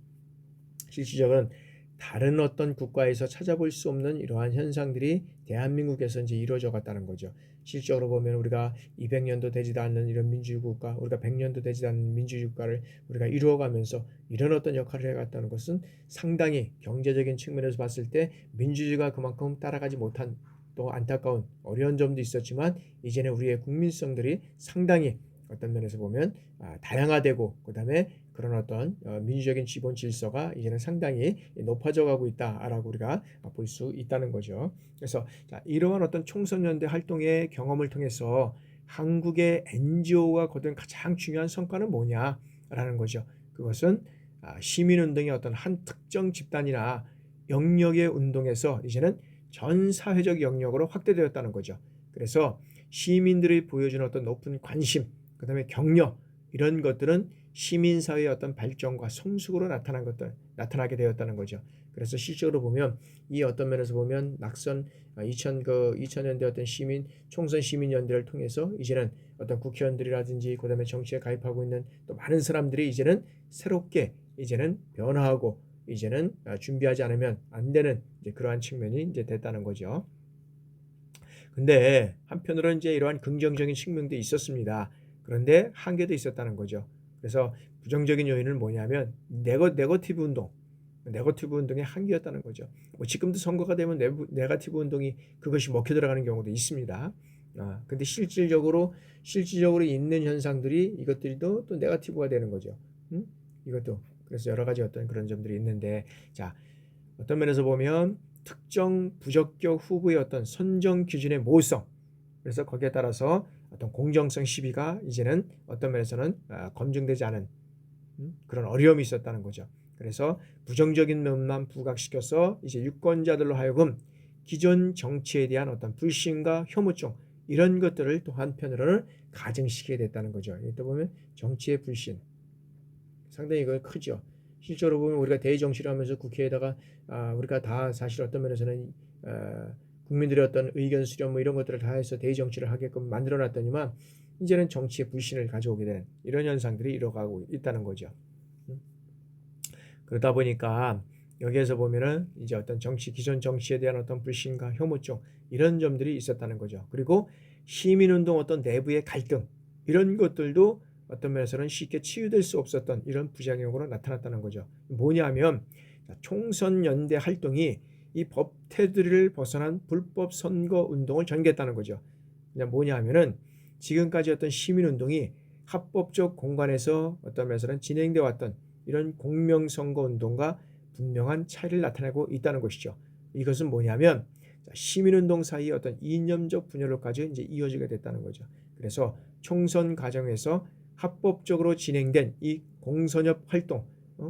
실질적으로는 다른 어떤 국가에서 찾아볼 수 없는 이러한 현상들이 대한민국에서 이제 이루어져 갔다는 거죠. 실적으로 보면 우리가 200년도 되지도 않는 이런 민주주의 국가, 우리가 100년도 되지도 않는 민주주의 국가를 우리가 이루어가면서 이런 어떤 역할을 해갔다는 것은 상당히 경제적인 측면에서 봤을 때 민주주의가 그만큼 따라가지 못한 또 안타까운 어려운 점도 있었지만 이제는 우리의 국민성들이 상당히 어떤 면에서 보면 다양화되고 그다음에 그런 어떤 민주적인 기본 질서가 이제는 상당히 높아져 가고 있다라고 우리가 볼 수 있다는 거죠. 그래서 이러한 어떤 총선연대 활동의 경험을 통해서 한국의 NGO가 거둔 가장 중요한 성과는 뭐냐라는 거죠. 그것은 시민운동의 어떤 한 특정 집단이나 영역의 운동에서 이제는 전 사회적 영역으로 확대되었다는 거죠. 그래서 시민들이 보여주는 어떤 높은 관심, 그다음에 격려 이런 것들은 시민사회의 어떤 발전과 성숙으로 나타나게 되었다는 거죠. 그래서 실적으로 보면 이 어떤 면에서 보면 낙선 2000년대 어떤 총선 시민연대를 통해서 이제는 어떤 국회의원들이라든지 그다음에 정치에 가입하고 있는 또 많은 사람들이 이제는 새롭게 이제는 변화하고 이제는 준비하지 않으면 안 되는 이제 그러한 측면이 이제 됐다는 거죠. 근데 한편으로는 이제 이러한 긍정적인 측면도 있었습니다. 그런데 한계도 있었다는 거죠. 그래서 부정적인 요인은 뭐냐면 네거티브 운동의 한계였다는 거죠. 뭐 지금도 선거가 되면 네거티브 운동이 그것이 먹혀 들어가는 경우도 있습니다. 근데 실질적으로 있는 현상들이 이것들이 또 네거티브가 되는 거죠. 이것도 그래서 여러 가지 어떤 그런 점들이 있는데, 자 어떤 면에서 보면 특정 부적격 후보의 어떤 선정 기준의 모호성, 그래서 거기에 따라서 어떤 공정성 시비가 이제는 어떤 면에서는 검증되지 않은 그런 어려움이 있었다는 거죠. 그래서 부정적인 면만 부각시켜서 이제 유권자들로 하여금 기존 정치에 대한 어떤 불신과 혐오증 이런 것들을 또 한편으로는 가증시키게 됐다는 거죠. 또 보면 정치의 불신 상당히 이거 크죠. 실제로 보면 우리가 대의정치를 하면서 국회에다가 우리가 다 사실 어떤 면에서는 국민들의 어떤 의견 수렴 뭐 이런 것들을 다 해서 대의정치를 하게끔 만들어놨더니만 이제는 정치의 불신을 가져오게 되는 이런 현상들이 일어나고 있다는 거죠. 그러다 보니까 여기에서 보면은 이제 어떤 기존 정치에 대한 어떤 불신과 혐오증 이런 점들이 있었다는 거죠. 그리고 시민운동 어떤 내부의 갈등 이런 것들도 어떤 면에서는 쉽게 치유될 수 없었던 이런 부작용으로 나타났다는 거죠. 뭐냐면 총선 연대 활동이 이 법 테두리를 벗어난 불법 선거 운동을 전개했다는 거죠. 그냥 뭐냐면은 지금까지 어떤 시민운동이 합법적 공간에서 어떤 면에서는 진행되어 왔던 이런 공명선거 운동과 분명한 차이를 나타내고 있다는 것이죠. 이것은 뭐냐면 시민운동 사이의 어떤 이념적 분열로까지 이제 이어지게 됐다는 거죠. 그래서 총선 과정에서 합법적으로 진행된 이 공선협 활동,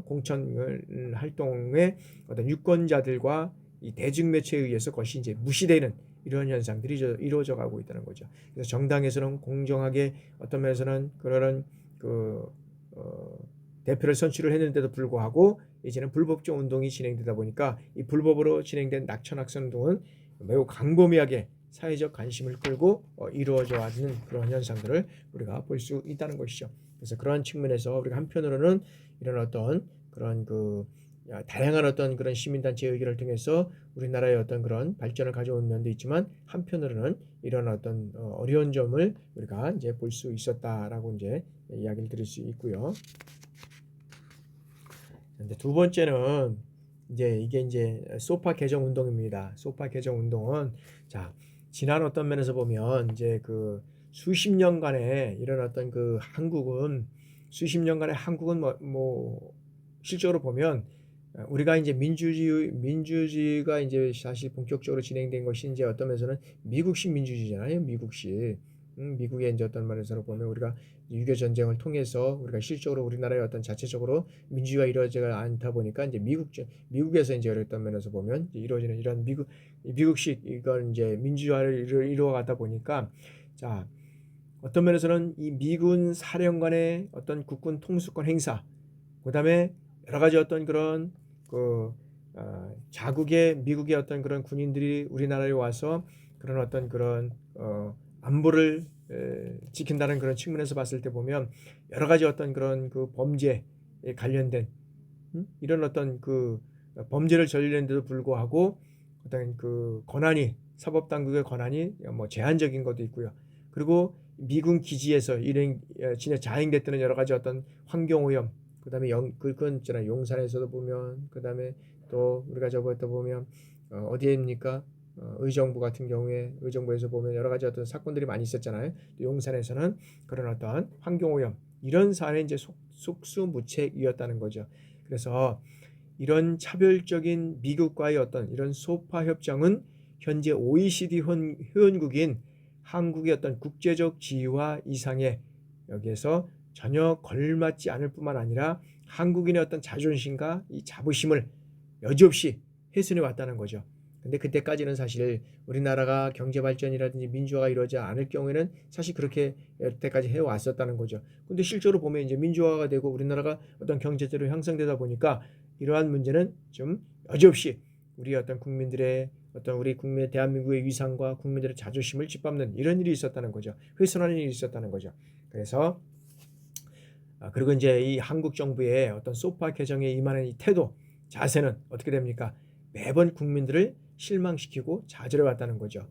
공천 활동의 어떤 유권자들과 이 대중매체에 의해서 그것이 이제 무시되는 이런 현상들이 이루어져 가고 있다는 거죠. 그래서 정당에서는 공정하게 어떤 면에서는 그런 대표를 선출을 했는데도 불구하고 이제는 불법적 운동이 진행되다 보니까 이 불법으로 진행된 낙천학생 운동은 매우 광범위하게 사회적 관심을 끌고 이루어져 왔는 그런 현상들을 우리가 볼 수 있다는 것이죠. 그래서 그러한 측면에서 우리가 한편으로는 이런 어떤 그런 다양한 어떤 그런 시민단체의 의견을 통해서 우리나라의 어떤 그런 발전을 가져온 면도 있지만, 한편으로는 이런 어떤 어려운 점을 우리가 이제 볼 수 있었다라고 이제 이야기를 드릴 수 있고요. 근데 두 번째는 이게 이제 소파 개정 운동입니다. 소파 개정 운동은 지난 어떤 면에서 보면 이제 수십 년간의 이런 어떤 수십 년간의 한국은 뭐 실적으로 보면 우리가 이제 민주주의가 이제 사실 본격적으로 진행된 것이 이제 어떤 면에서는 미국식 민주주의잖아요. 미국의 이제 어떤 면에서 보면 우리가 6.25 전쟁을 통해서 우리가 실적으로 우리나라의 어떤 자체적으로 민주주의가 이루어지지 않다 보니까 이제 미국에서 이제 어떤 면에서 보면 이루어지는 이런 미국식 이건 이제 민주화를 이루어가다 보니까 어떤 면에서는 이 미군 사령관의 어떤 국군 통수권 행사, 그다음에 여러 가지 어떤 그런 자국의 미국의 어떤 그런 군인들이 우리나라에 와서 그런 어떤 그런 안보를 지킨다는 그런 측면에서 봤을 때 보면 여러 가지 어떤 그런 범죄에 관련된 이런 어떤 범죄를 저지르는데도 불구하고 어떤 권한이, 사법당국의 권한이 뭐 제한적인 것도 있고요. 그리고 미군 기지에서 자행됐던 여러 가지 어떤 환경오염, 그다음에 그건 있잖아요. 용산에서도 보면, 그다음에 또 우리가 저번에 또 보면 어디에입니까? 의정부 같은 경우에 의정부에서 보면 여러 가지 어떤 사건들이 많이 있었잖아요. 용산에서는 그런 어떤 환경오염, 이런 사안이 이제 속수무책이었다는 거죠. 그래서 이런 차별적인 미국과의 어떤 이런 소파 협정은 현재 OECD 회원국인 한국의 어떤 국제적 지위와 이상의 여기에서 전혀 걸맞지 않을 뿐만 아니라 한국인의 어떤 자존심과 이 자부심을 여지없이 훼손해 왔다는 거죠. 근데 그때까지는 사실 우리나라가 경제 발전이라든지 민주화가 이루어지지 않을 경우에는 사실 그렇게 여태까지 해왔었다는 거죠. 근데 실제로 보면 이제 민주화가 되고 우리나라가 어떤 경제적으로 향상되다 보니까 이러한 문제는 좀 여지없이 우리 어떤 국민들의 우리 국민의 대한민국의 위상과 국민들의 자존심을 짓밟는 이런 일이 있었다는 거죠. 훼손하는 일이 있었다는 거죠. 그래서 그리고 이제 이 한국 정부의 어떤 소파 개정에 임하는 이 태도, 자세는 어떻게 됩니까? 매번 국민들을 실망시키고 좌절해 왔다는 거죠.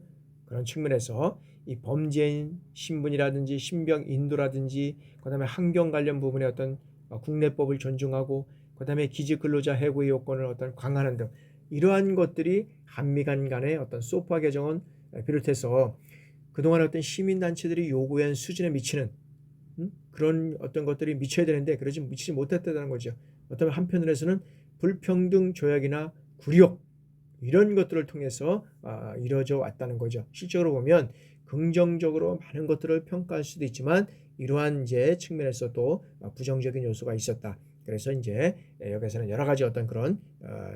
그런 측면에서 이 범죄인 신분이라든지 신병 인도라든지 그다음에 환경 관련 부분의 어떤 국내법을 존중하고 그다음에 기지 근로자 해고의 요건을 어떤 강화하는 등 이러한 것들이 한미 간의 어떤 소파 개정은 비롯해서 그동안 어떤 시민단체들이 요구한 수준에 미치는 그런 어떤 것들이 미쳐야 되는데 미치지 못했다는 거죠. 어떤 한편으로서는 불평등 조약이나 굴욕 이런 것들을 통해서 이루어져 왔다는 거죠. 실제로 보면 긍정적으로 많은 것들을 평가할 수도 있지만 이러한 이제 측면에서 또 부정적인 요소가 있었다. 그래서 이제 여기서는 여러 가지 어떤 그런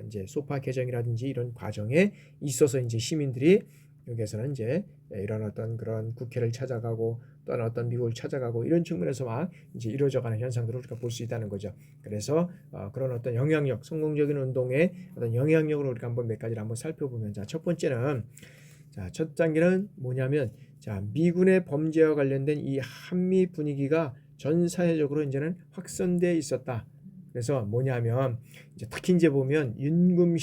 이제 소파 개정이라든지 이런 과정에 있어서 이제 시민들이 여기에서는 이제 이런 어떤 그런 국회를 찾아가고 또는 어떤 미국을 찾아가고 이런 측면에서 막 이제 이루어져가는 현상들을 우리가 볼 수 있다는 거죠. 그래서 그런 어떤 영향력, 성공적인 운동의 어떤 영향력을 우리가 한번 몇 가지를 한번 살펴보면, 첫 번째는 첫 단계는 뭐냐면 미군의 범죄와 관련된 이 한미 분위기가 전 사회적으로 이제는 확산돼 있었다. 그래서 뭐냐면 이제 특히 이제 보면 윤금희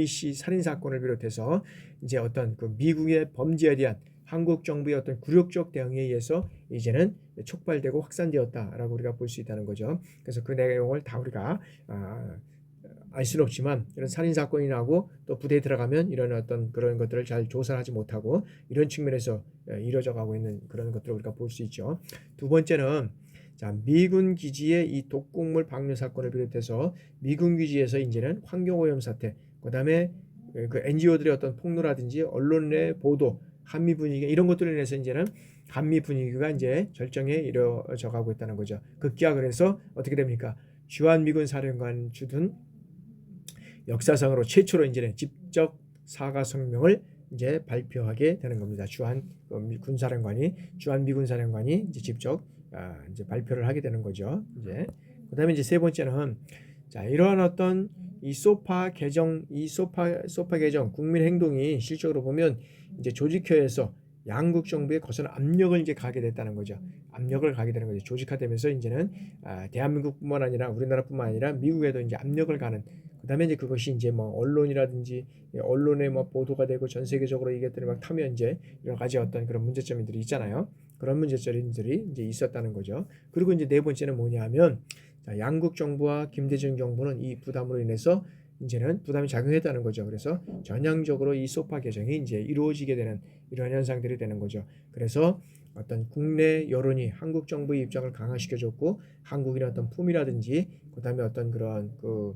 씨 살인 사건을 비롯해서 이제 어떤 미국의 범죄에 대한 한국 정부의 어떤 굴욕적 대응에 의해서 이제는 촉발되고 확산되었다라고 우리가 볼 수 있다는 거죠. 그래서 그 내용을 다 우리가 알 수는 없지만 이런 살인 사건이 나고 또 부대에 들어가면 이런 어떤 그런 것들을 잘 조사하지 못하고 이런 측면에서 이루어져 가고 있는 그런 것들을 우리가 볼 수 있죠. 두 번째는 미군 기지의 이 독극물 방류 사건을 비롯해서 미군 기지에서 이제는 환경오염 사태, 그다음에 NGO들의 어떤 폭로라든지 언론의 보도, 한미 분위기 이런 것들로 인해서 이제는 한미 분위기가 이제 절정에 이루어져 가고 있다는 거죠. 급기야 그래서 어떻게 됩니까? 주한미군 사령관 주둔 역사상으로 최초로 이제는 직접 사과 성명을 이제 발표하게 되는 겁니다. 주한미군 사령관이 이제 직접 이제 발표를 하게 되는 거죠. 이제 그다음에 이제 세 번째는 자 이러한 어떤 이 소파 개정 국민 행동이 실적으로 보면 이제 조직화에서 양국 정부에 거센 압력을 이제 가게 됐다는 거죠. 압력을 가게 되는 거죠. 조직화되면서 이제는 대한민국뿐만 아니라 우리나라뿐만 아니라 미국에도 이제 압력을 가는. 그다음에 이제 그것이 이제 뭐 언론이라든지 언론에 뭐 보도가 되고 전 세계적으로 이것들이 막 타면 이제 여러 가지 어떤 그런 문제점들이 있잖아요. 그런 문제점들이 이제 있었다는 거죠. 그리고 이제 네 번째는 뭐냐면 양국 정부와 김대중 정부는 이 부담으로 인해서 이제는 부담이 작용했다는 거죠. 그래서 전향적으로 이 소파 개정이 이제 이루어지게 되는 이런 현상들이 되는 거죠. 그래서 어떤 국내 여론이 한국 정부의 입장을 강화시켜줬고 한국인의 어떤 품이라든지 그다음에 어떤 어,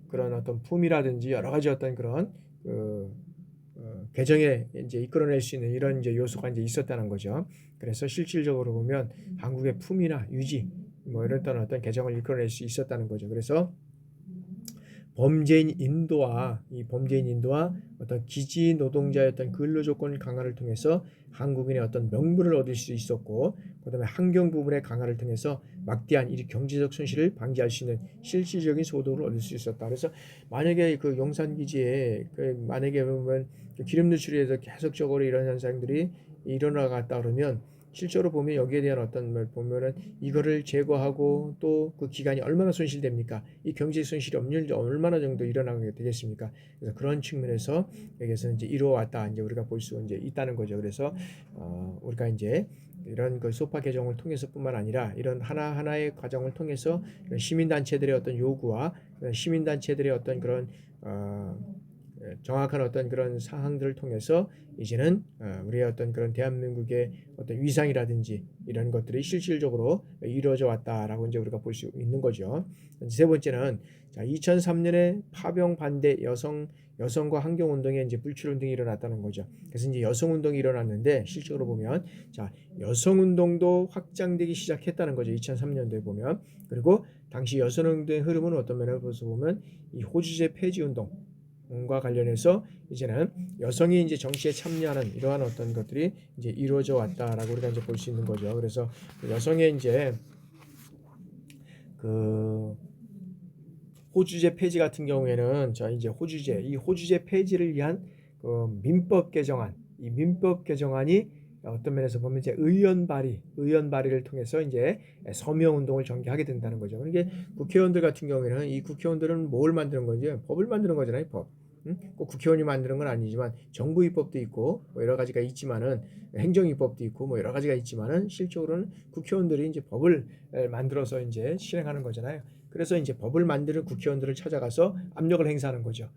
그런 어떤 품이라든지 여러 가지 어떤 그런 개정에 이제 이끌어낼 수 있는 이런 이제 요소가 이제 있었다는 거죠. 그래서 실질적으로 보면 한국의 품이나 유지 뭐 이런 어떤 개정을 이끌어낼 수 있었다는 거죠. 그래서 범죄인 인도와 어떤 기지 노동자의 어떤 근로 조건 강화를 통해서 한국인의 어떤 명분을 얻을 수 있었고, 그다음에 환경 부분의 강화를 통해서 막대한 이 경제적 손실을 방지할 수 있는 실질적인 소득을 얻을 수 있었다. 그래서 만약에 그 용산 기지에 만약에 보면 기름 누출에서 계속적으로 이런 현상들이 일어나갔다 그러면 실제로 보면 여기에 대한 어떤 걸 보면은 이거를 제거하고 또 그 기간이 얼마나 손실됩니까? 이 경제 손실이 얼마나 정도 일어나게 되겠습니까? 그래서 그런 측면에서 여기서 이제 이루어왔다 이제 우리가 볼 수 이제 있다는 거죠. 그래서 우리가 이제 이런 그 소파 개정을 통해서뿐만 아니라 이런 하나하나의 과정을 통해서 시민단체들의 어떤 요구와 시민단체들의 어떤 그런 정확한 어떤 그런 사항들을 통해서 이제는 우리의 어떤 그런 대한민국의 어떤 위상이라든지 이런 것들이 실질적으로 이루어져 왔다라고 이제 우리가 볼 수 있는 거죠. 세 번째는 자, 2003년에 파병 반대 여성과 환경 운동에 이제 불출 운동이 일어났다는 거죠. 그래서 이제 여성 운동이 일어났는데 실적으로 보면 자, 여성 운동도 확장되기 시작했다는 거죠. 2003년도에 보면. 그리고 당시 여성 운동의 흐름은 어떤 면에서 보면 이 호주제 폐지 운동 과 관련해서 이제는 여성이 이제 정치에 참여하는 이러한 어떤 것들이 이제 이루어져 왔다라고 우리가 이제 볼 수 있는 거죠. 그래서 여성의 이제 그 호주제 폐지 같은 경우에는 자 이제 이 호주제 폐지를 위한 그 이 민법 개정안이 어떤 면에서 보면 이제 의원 발의를 통해서 이제 서명 운동을 전개하게 된다는 거죠. 그러니까 국회의원들 같은 경우에는 이 국회의원들은 뭘 만드는 건지 법을 만드는 거잖아요, 법. 꼭 국회의원이 만드는 건 아니지만 정부 입법도 있고 뭐 여러 가지가 있지만은 행정 입법도 있고 뭐 여러 가지가 있지만은 실적으로는 국회의원들이 이제 법을 만들어서 이제 실행하는 거잖아요. 그래서 이제 법을 만드는 국회의원들을 찾아가서 압력을 행사하는 거죠.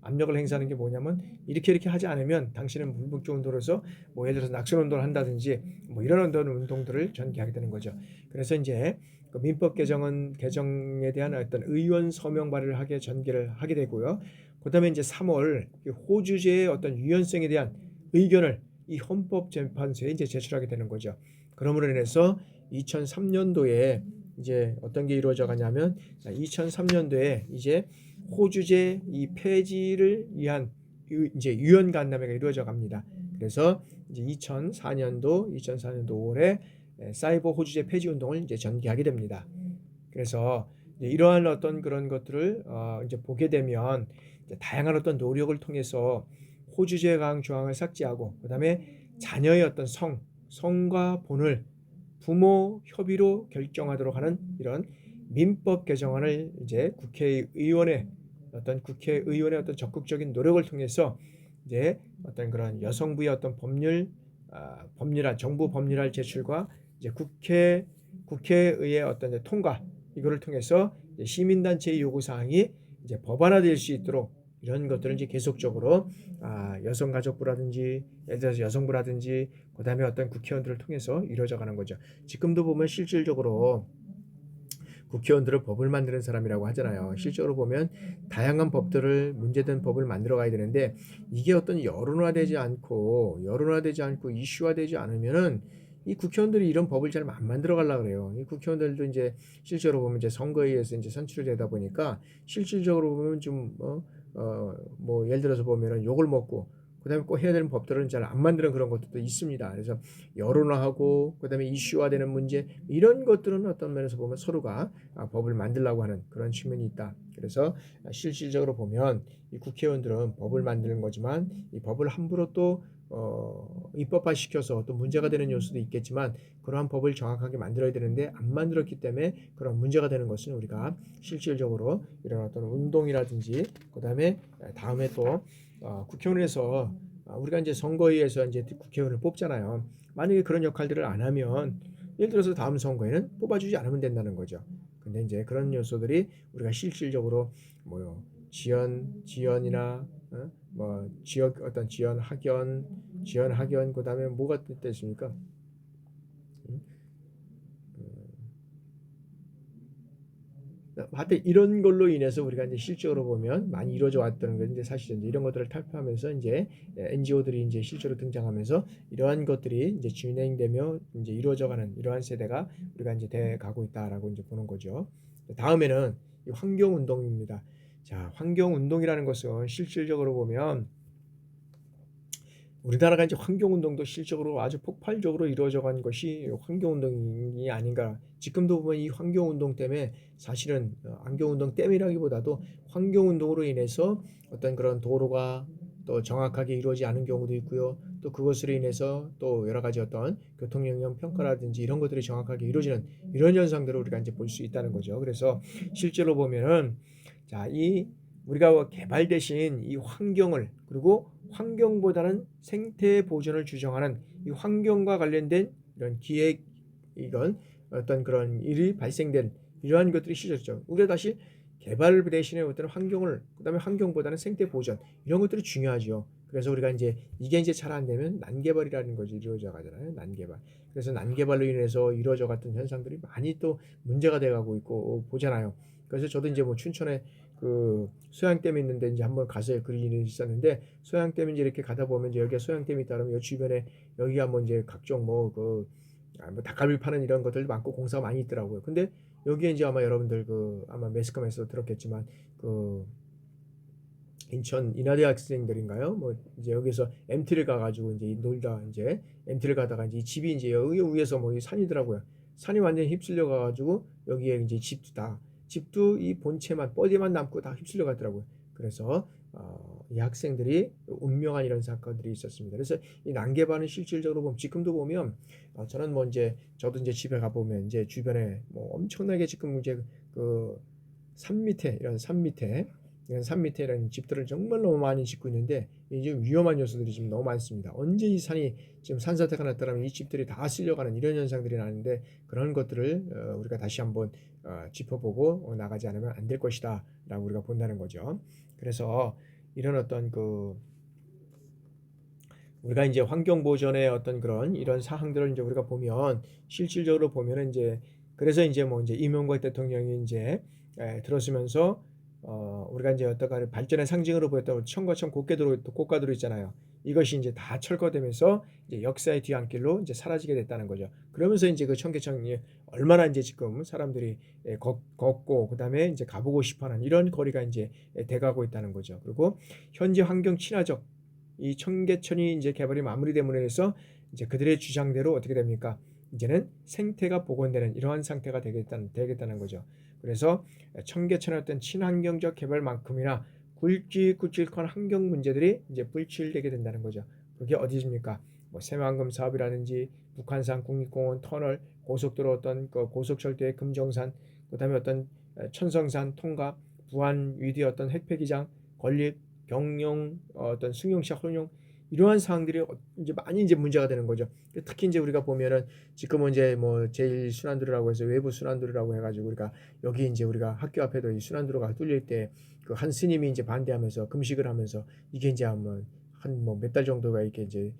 압력을 행사하는 게 뭐냐면 이렇게 하지 않으면 당신은 불복종 운동으로서 뭐 예를 들어서 낙선 운동을 한다든지 뭐 이런 운동들을 전개하게 되는 거죠. 그래서 이제 그 민법 개정에 대한 어떤 의원 서명 발의를 전개를 하게 되고요. 그다음에 이제 3월 호주제의 어떤 유연성에 대한 의견을 이 헌법재판소에 이제 제출하게 되는 거죠. 그러므로 인해서 2003년도에 이제 어떤 게 이루어져 가냐면 2003년도에 이제 호주제 이 폐지를 위한 이제 유연 간담회가 이루어져 갑니다. 그래서 이제 2004년도 5월에 사이버 호주제 폐지 운동을 이제 전개하게 됩니다. 그래서 이러한 어떤 그런 것들을 이제 보게 되면 이제 다양한 어떤 노력을 통해서 호주제 강 조항을 삭제하고 그다음에 자녀의 어떤 성과 본을 부모 협의로 결정하도록 하는 이런 민법 개정안을 이제 국회의원의 어떤 적극적인 노력을 통해서 이제 어떤 그런 여성부의 어떤 정부 법률안 제출과 이제 국회의 어떤 통과 이거를 통해서 시민단체의 요구 사항이 이제 법안화될 수 있도록 이런 것들을 이제 계속적으로 여성가족부라든지 예를 들어서 여성부라든지 그다음에 어떤 국회의원들을 통해서 이루어져 가는 거죠. 지금도 보면 실질적으로 국회의원들은 법을 만드는 사람이라고 하잖아요. 실제로 보면 다양한 법들을 문제된 법을 만들어 가야 되는데 이게 어떤 여론화되지 않고 이슈화되지 않으면은 이 국회의원들이 이런 법을 잘 안 만들어 가려고 그래요. 이 국회의원들도 이제 실제로 보면 이제 선거에 의해서 이제 선출이 되다 보니까 실질적으로 보면 좀 뭐 예를 들어서 보면은 욕을 먹고 그다음에 꼭 해야 되는 법들은 잘 안 만드는 그런 것들도 있습니다. 그래서 여론화하고 그다음에 이슈화되는 문제 이런 것들은 어떤 면에서 보면 서로가 법을 만들려고 하는 그런 측면이 있다. 그래서 실질적으로 보면 이 국회의원들은 법을 만드는 거지만 이 법을 함부로 또 입법화시켜서 또 문제가 되는 요소도 있겠지만 그러한 법을 정확하게 만들어야 되는데 안 만들었기 때문에 그런 문제가 되는 것은 우리가 실질적으로 이런 어떤 운동이라든지 그다음에 다음에 또 국회의원에서 우리가 이제 선거위에서 이제 국회의원을 뽑잖아요. 만약에 그런 역할들을 안 하면 예를 들어서 다음 선거에는 뽑아주지 않으면 된다는 거죠. 근데 이제 그런 요소들이 우리가 실질적으로 뭐 지연이나 뭐 지역 어떤 지연 학연 그다음에 뭐가 있습니까? 음? 하여튼 이런 걸로 인해서 우리가 이제 실적으로 보면 많이 이루어져 왔다는 건데 사실 이제 이런 것들을 탈피하면서 이제 NGO들이 이제 실제로 등장하면서 이러한 것들이 이제 진행되며 이제 이루어져가는 이러한 세대가 우리가 이제 돼 가고 있다라고 이제 보는 거죠. 다음에는 이 환경 운동입니다. 자, 환경 운동이라는 것은 실질적으로 보면 우리나라가 이제 환경운동도 실적으로 아주 폭발적으로 이루어져 간 것이 환경운동이 아닌가. 지금도 보면 이 환경운동 때문에 사실은 환경운동 때문이라기보다도 환경운동으로 인해서 어떤 그런 도로가 또 정확하게 이루어지지 않은 경우도 있고요. 또 그것으로 인해서 또 여러 가지 어떤 교통 영향 평가라든지 이런 것들이 정확하게 이루어지는 이런 현상들을 우리가 이제 볼 수 있다는 거죠. 그래서 실제로 보면은 자, 이 우리가 개발 대신 이 환경을 그리고 환경보다는 생태 보존을 주장하는 이 환경과 관련된 이런 기획 이건 어떤 그런 일이 발생된 이러한 것들이 시작죠. 우리가 다시 개발 대신에 어떤 환경을 그다음에 환경보다는 생태 보존 이런 것들이 중요하죠. 그래서 우리가 이제 이게 이제 잘 안 되면 난개발이라는 것이 이루어져 가잖아요. 난개발. 그래서 난개발로 인해서 이루어져 갔던 현상들이 많이 또 문제가 돼 가고 있고 보잖아요. 그래서 저도 이제 뭐 춘천에 그 소양댐이 있는데 이제 한번 가서 그런 일이 있었는데 소양댐 이제 이렇게 가다 보면 이제 여기가 소양댐이 있다 그러면 여 주변에 여기가 뭐 이제 각종 뭐 닭갈비 파는 이런 것들도 많고 공사가 많이 있더라고요. 근데 여기에 이제 아마 여러분들 그 아마 매스컴에서 들었겠지만 그 인천 인하대 학생들인가요? 뭐 이제 여기서 MT를 가가지고 이제 놀다 이제 MT를 가다가 이제 집이 이제 여기 위에서 뭐 산이더라고요. 산이 완전히 휩쓸려 가가지고 여기에 이제 집도 이 본체만 뻗이만 남고 다 휩쓸려 갔더라고요. 그래서 이 학생들이 운명한 이런 사건들이 있었습니다. 그래서 이 난개발은 실질적으로 보면 지금도 보면 저는 뭐 이제 저도 이제 집에 가 보면 이제 주변에 뭐 엄청나게 지금 이제 그 산 밑에 이런 산 밑에 이런 집들을 정말 너무 많이 짓고 있는데 이제 위험한 요소들이 지금 너무 많습니다. 언제 이 산이 지금 산사태가 났다면 이 집들이 다 쓸려가는 이런 현상들이 나는데 그런 것들을 우리가 다시 한번 짚어보고 나가지 않으면 안 될 것이다라고 우리가 본다는 거죠. 그래서 이런 어떤 그 우리가 이제 환경 보전의 어떤 그런 이런 사항들을 이제 우리가 보면 실질적으로 보면은 이제 그래서 이제 뭐 이제 이명박 대통령이 이제 들어서면서 우리가 이제 어떤 발전의 상징으로 보였던 청과천 고가도로 있잖아요. 이것이 이제 다 철거되면서 이제 역사의 뒤안길로 이제 사라지게 됐다는 거죠. 그러면서 이제 그 청계천이 얼마나 이제 지금 사람들이 걷고 그다음에 이제 가보고 싶어하는 이런 거리가 이제 돼가고 있다는 거죠. 그리고 현재 환경 친화적 이 청계천이 이제 개발이 마무리됨으로 해서 이제 그들의 주장대로 어떻게 됩니까? 이제는 생태가 복원되는 이러한 상태가 되겠다는 거죠. 그래서 청계천의 어떤 친환경적 개발만큼이나 굵직굵직한 환경 문제들이 이제 불칠되게 된다는 거죠. 그게 어디입니까? 뭐 새만금 사업이라든지 북한산 국립공원 터널, 고속도로 어떤 그 고속철도의 금정산, 그다음에 어떤 천성산 통갑, 부안 위대 어떤 핵폐기장 건립, 경영, 어떤 승용차 혼용 이러한 사항들이 이제 많이 이제 문제가 되는 거죠. 특히 이제 우리가 보면은 지금은 이제 뭐 제일 순환도로라고 해서 외부 순환도로라고 해가지고 우리가 여기 이제 우리가 학교 앞에도 이 순환도로가 뚫릴 때 그 한 스님이 이제 반대하면서 금식을 하면서 이게 이제 한 뭐 몇 달 정도가 이렇게 이제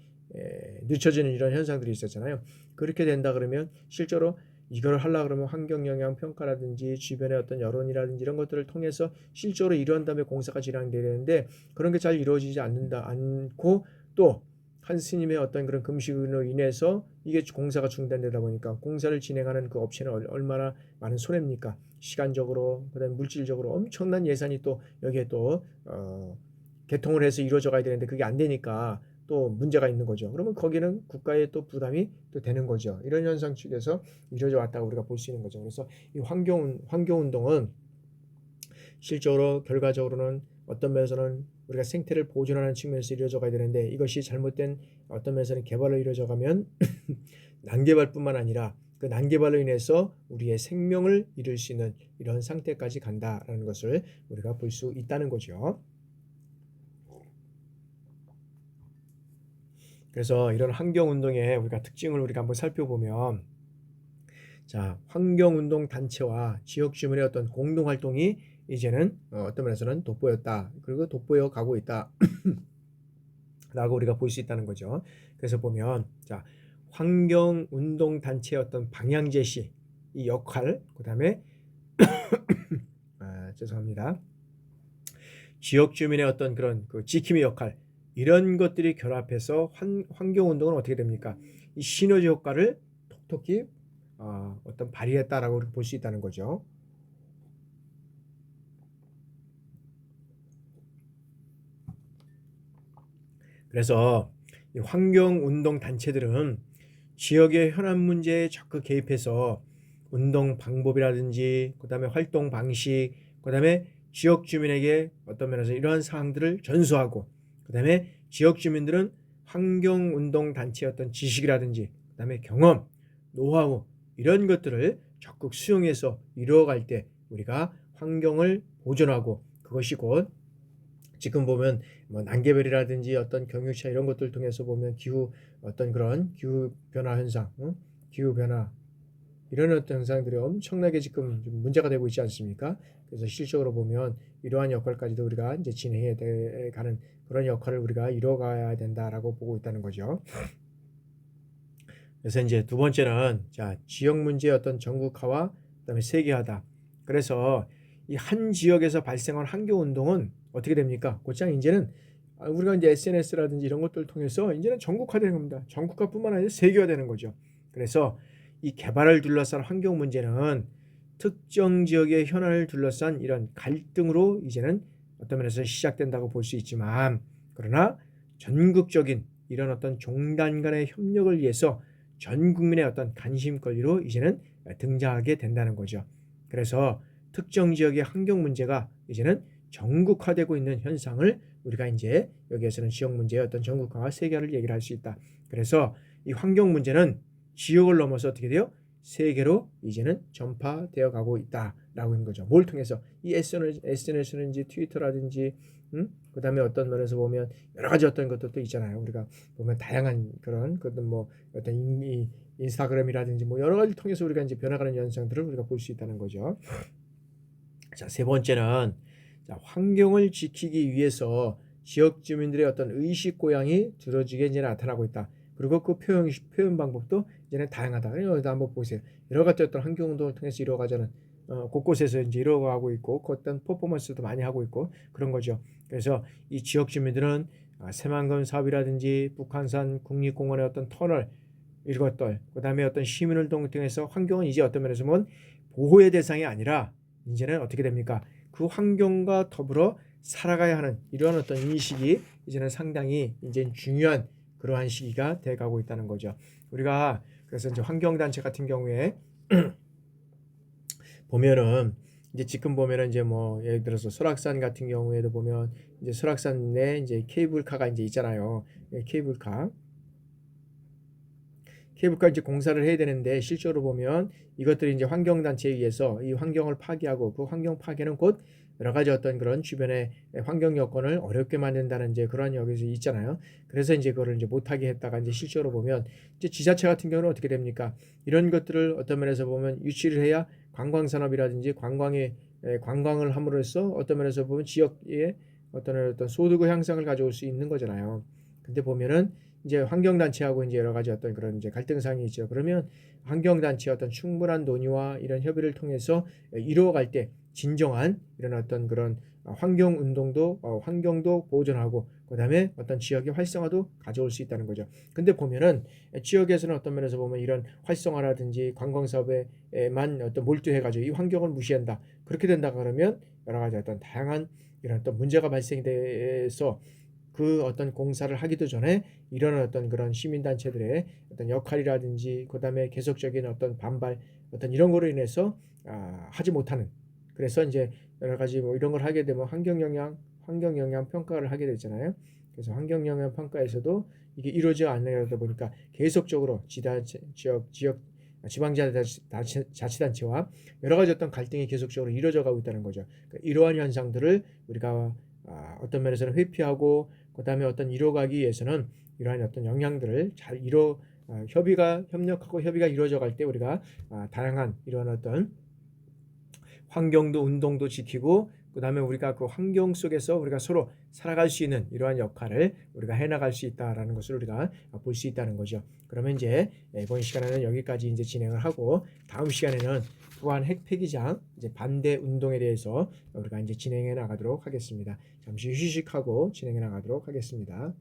늦춰지는 이런 현상들이 있었잖아요. 그렇게 된다 그러면 실제로 이걸 하려 그러면 환경 영향 평가라든지 주변의 어떤 여론이라든지 이런 것들을 통해서 실제로 이러한 다음에 공사가 진행돼야 되는데 그런 게 잘 이루어지지 않고 또 한 스님의 어떤 그런 금식으로 인해서 이게 공사가 중단되다 보니까 공사를 진행하는 그 업체는 얼마나 많은 손해입니까? 시간적으로 그다음에 물질적으로 엄청난 예산이 또 여기에 또 개통을 해서 이루어져 가야 되는데 그게 안 되니까 또 문제가 있는 거죠. 그러면 거기는 국가의 또 부담이 또 되는 거죠. 이런 현상 측에서 이루어져 왔다고 우리가 볼 수 있는 거죠. 그래서 이 환경 운동은 실적으로 결과적으로는 어떤 면에서는 우리가 생태를 보존하는 측면에서 이루어져 가야 되는데 이것이 잘못된 어떤 면에서는 개발로 이루어져 가면 난개발뿐만 아니라 그 난개발로 인해서 우리의 생명을 잃을 수 있는 이런 상태까지 간다라는 것을 우리가 볼 수 있다는 거죠. 그래서 이런 환경운동의 우리가 특징을 우리가 한번 살펴보면 자, 환경운동 단체와 지역 주민의 어떤 공동활동이 이제는 어떤 면에서는 돋보였다. 그리고 돋보여 가고 있다. 라고 우리가 볼 수 있다는 거죠. 그래서 보면 자, 환경운동 단체의 어떤 방향 제시, 이 역할, 그 다음에 죄송합니다. 지역 주민의 어떤 그런 그 지킴의 역할, 이런 것들이 결합해서 환경운동은 어떻게 됩니까? 이 시너지 효과를 톡톡히 어떤 발휘했다라고 볼 수 있다는 거죠. 그래서 이 환경운동 단체들은 지역의 현안 문제에 적극 개입해서 운동 방법이라든지 그다음에 활동 방식, 그다음에 지역 주민에게 어떤 면에서 이러한 사항들을 전수하고 그다음에 지역 주민들은 환경운동 단체의 어떤 지식이라든지 그다음에 경험, 노하우 이런 것들을 적극 수용해서 이루어갈 때 우리가 환경을 보존하고 그것이 곧 지금 보면 뭐 난개별이라든지 어떤 경유차 이런 것들 통해서 보면 기후 어떤 그런 기후 변화 현상, 기후 변화 이런 어떤 현상들이 엄청나게 지금 좀 문제가 되고 있지 않습니까? 그래서 실적으로 보면 이러한 역할까지도 우리가 이제 진행해 가는 그런 역할을 우리가 이뤄가야 된다라고 보고 있다는 거죠. 그래서 이제 두 번째는 자, 지역 문제의 어떤 전국화와 그다음에 세계화다. 그래서 이 한 지역에서 발생한 환경 운동은 어떻게 됩니까? 곧장 이제는 우리가 이제 SNS라든지 이런 것들을 통해서 이제는 전국화되는 겁니다. 전국화뿐만 아니라 세계화되는 거죠. 그래서 이 개발을 둘러싼 환경 문제는 특정 지역의 현안을 둘러싼 이런 갈등으로 이제는 어떤 면에서 시작된다고 볼 수 있지만 그러나 전국적인 이런 어떤 종단 간의 협력을 위해서 전 국민의 어떤 관심거리로 이제는 등장하게 된다는 거죠. 그래서 특정 지역의 환경 문제가 이제는 전국화되고 있는 현상을 우리가 이제 여기에서는 지역 문제의 어떤 전국화와 세계화를 얘기를 할 수 있다. 그래서 이 환경 문제는 지역을 넘어서 어떻게 돼요? 세계로 이제는 전파되어 가고 있다라고 하는 거죠. 뭘 통해서 이 SNS는지 트위터라든지 그다음에 어떤 면에서 보면 여러 가지 어떤 것들도 있잖아요. 우리가 보면 다양한 그런 뭐 어떤 인스타그램이라든지 뭐 여러 가지 통해서 우리가 이제 변화가는 현상들을 우리가 볼 수 있다는 거죠. 자, 세 번째는 자, 환경을 지키기 위해서 지역 주민들의 어떤 의식 고양이 두드러지게 이제 나타나고 있다. 그리고 그 표현 방법도 이제는 다양하다. 여기다 한번 보세요. 여러 가지 어떤 환경 운동을 통해서 이루어가자는 곳곳에서 이제 이루어가고 있고 그 어떤 퍼포먼스도 많이 하고 있고 그런 거죠. 그래서 이 지역 주민들은 새만금 사업이라든지 북한산 국립공원의 어떤 터널 이것들 그다음에 어떤 시민운동 등에서 환경은 이제 어떤 면에서 보면 보호의 대상이 아니라 이제는 어떻게 됩니까? 그 환경과 더불어 살아가야 하는 이러한 어떤 인식이 이제는 상당히 이제 중요한 그러한 시기가 돼가고 있다는 거죠. 우리가 그래서 이제 환경단체 같은 경우에 보면은 이제 지금 보면은 이제 뭐 예를 들어서 설악산 같은 경우에도 보면 이제 설악산 내 이제 케이블카가 이제 있잖아요. 케이블카 이제 공사를 해야 되는데 실제로 보면 이것들이 이제 환경단체에 의해서 이 환경을 파괴하고 그 환경 파괴는 곧 여러 가지 어떤 그런 주변의 환경 여건을 어렵게 만든다는 이제 그런 여기서 있잖아요. 그래서 이제 그거를 이제 못하게 했다가 이제 실제로 보면 이제 지자체 같은 경우는 어떻게 됩니까? 이런 것들을 어떤 면에서 보면 유치를 해야 관광 산업이라든지 관광을 함으로써 어떤 면에서 보면 지역의 어떤 소득의 향상을 가져올 수 있는 거잖아요. 근데 보면은 이제 환경단체하고 이제 여러 가지 어떤 그런 이제 갈등사항이 있죠. 그러면 환경단체의 어떤 충분한 논의와 이런 협의를 통해서 이루어갈 때 진정한 이런 어떤 그런 환경도 보존하고 그다음에 어떤 지역의 활성화도 가져올 수 있다는 거죠. 근데 보면은 지역에서는 어떤 면에서 보면 이런 활성화라든지 관광 사업에만 어떤 몰두해가지고 이 환경을 무시한다. 그렇게 된다 그러면 여러 가지 어떤 다양한 이런 어떤 문제가 발생돼서 그 어떤 공사를 하기도 전에 이런 어떤 그런 시민단체들의 어떤 역할이라든지 그다음에 계속적인 어떤 반발 어떤 이런 거로 인해서 하지 못하는, 그래서 인제 여러 가지 뭐 이런 걸 하게 되면 환경 영향 평가를 하게 되잖아요. 그래서 환경 영향 평가에서도 이게 이루어지지 않으다 보니까 계속적으로 지역 자치단체와 여러 가지 어떤 갈등이 계속적으로 이루어져 가고 있다는 거죠. 그러니까 이러한 현상들을 우리가 어떤 면에서는 회피하고 그다음에 어떤 이뤄가기 위해서는 이러한 어떤 영향들을 잘 협력하고 협의가 이루어져 갈 때 우리가 다양한 이러한 어떤 환경도 운동도 지키고 그다음에 우리가 그 환경 속에서 우리가 서로 살아갈 수 있는 이러한 역할을 우리가 해나갈 수 있다라는 것을 우리가 볼 수 있다는 거죠. 그러면 이제 이번 시간에는 여기까지 이제 진행을 하고 다음 시간에는 또한 핵폐기장 이제 반대 운동에 대해서 우리가 이제 진행해 나가도록 하겠습니다. 잠시 휴식하고 진행해 나가도록 하겠습니다.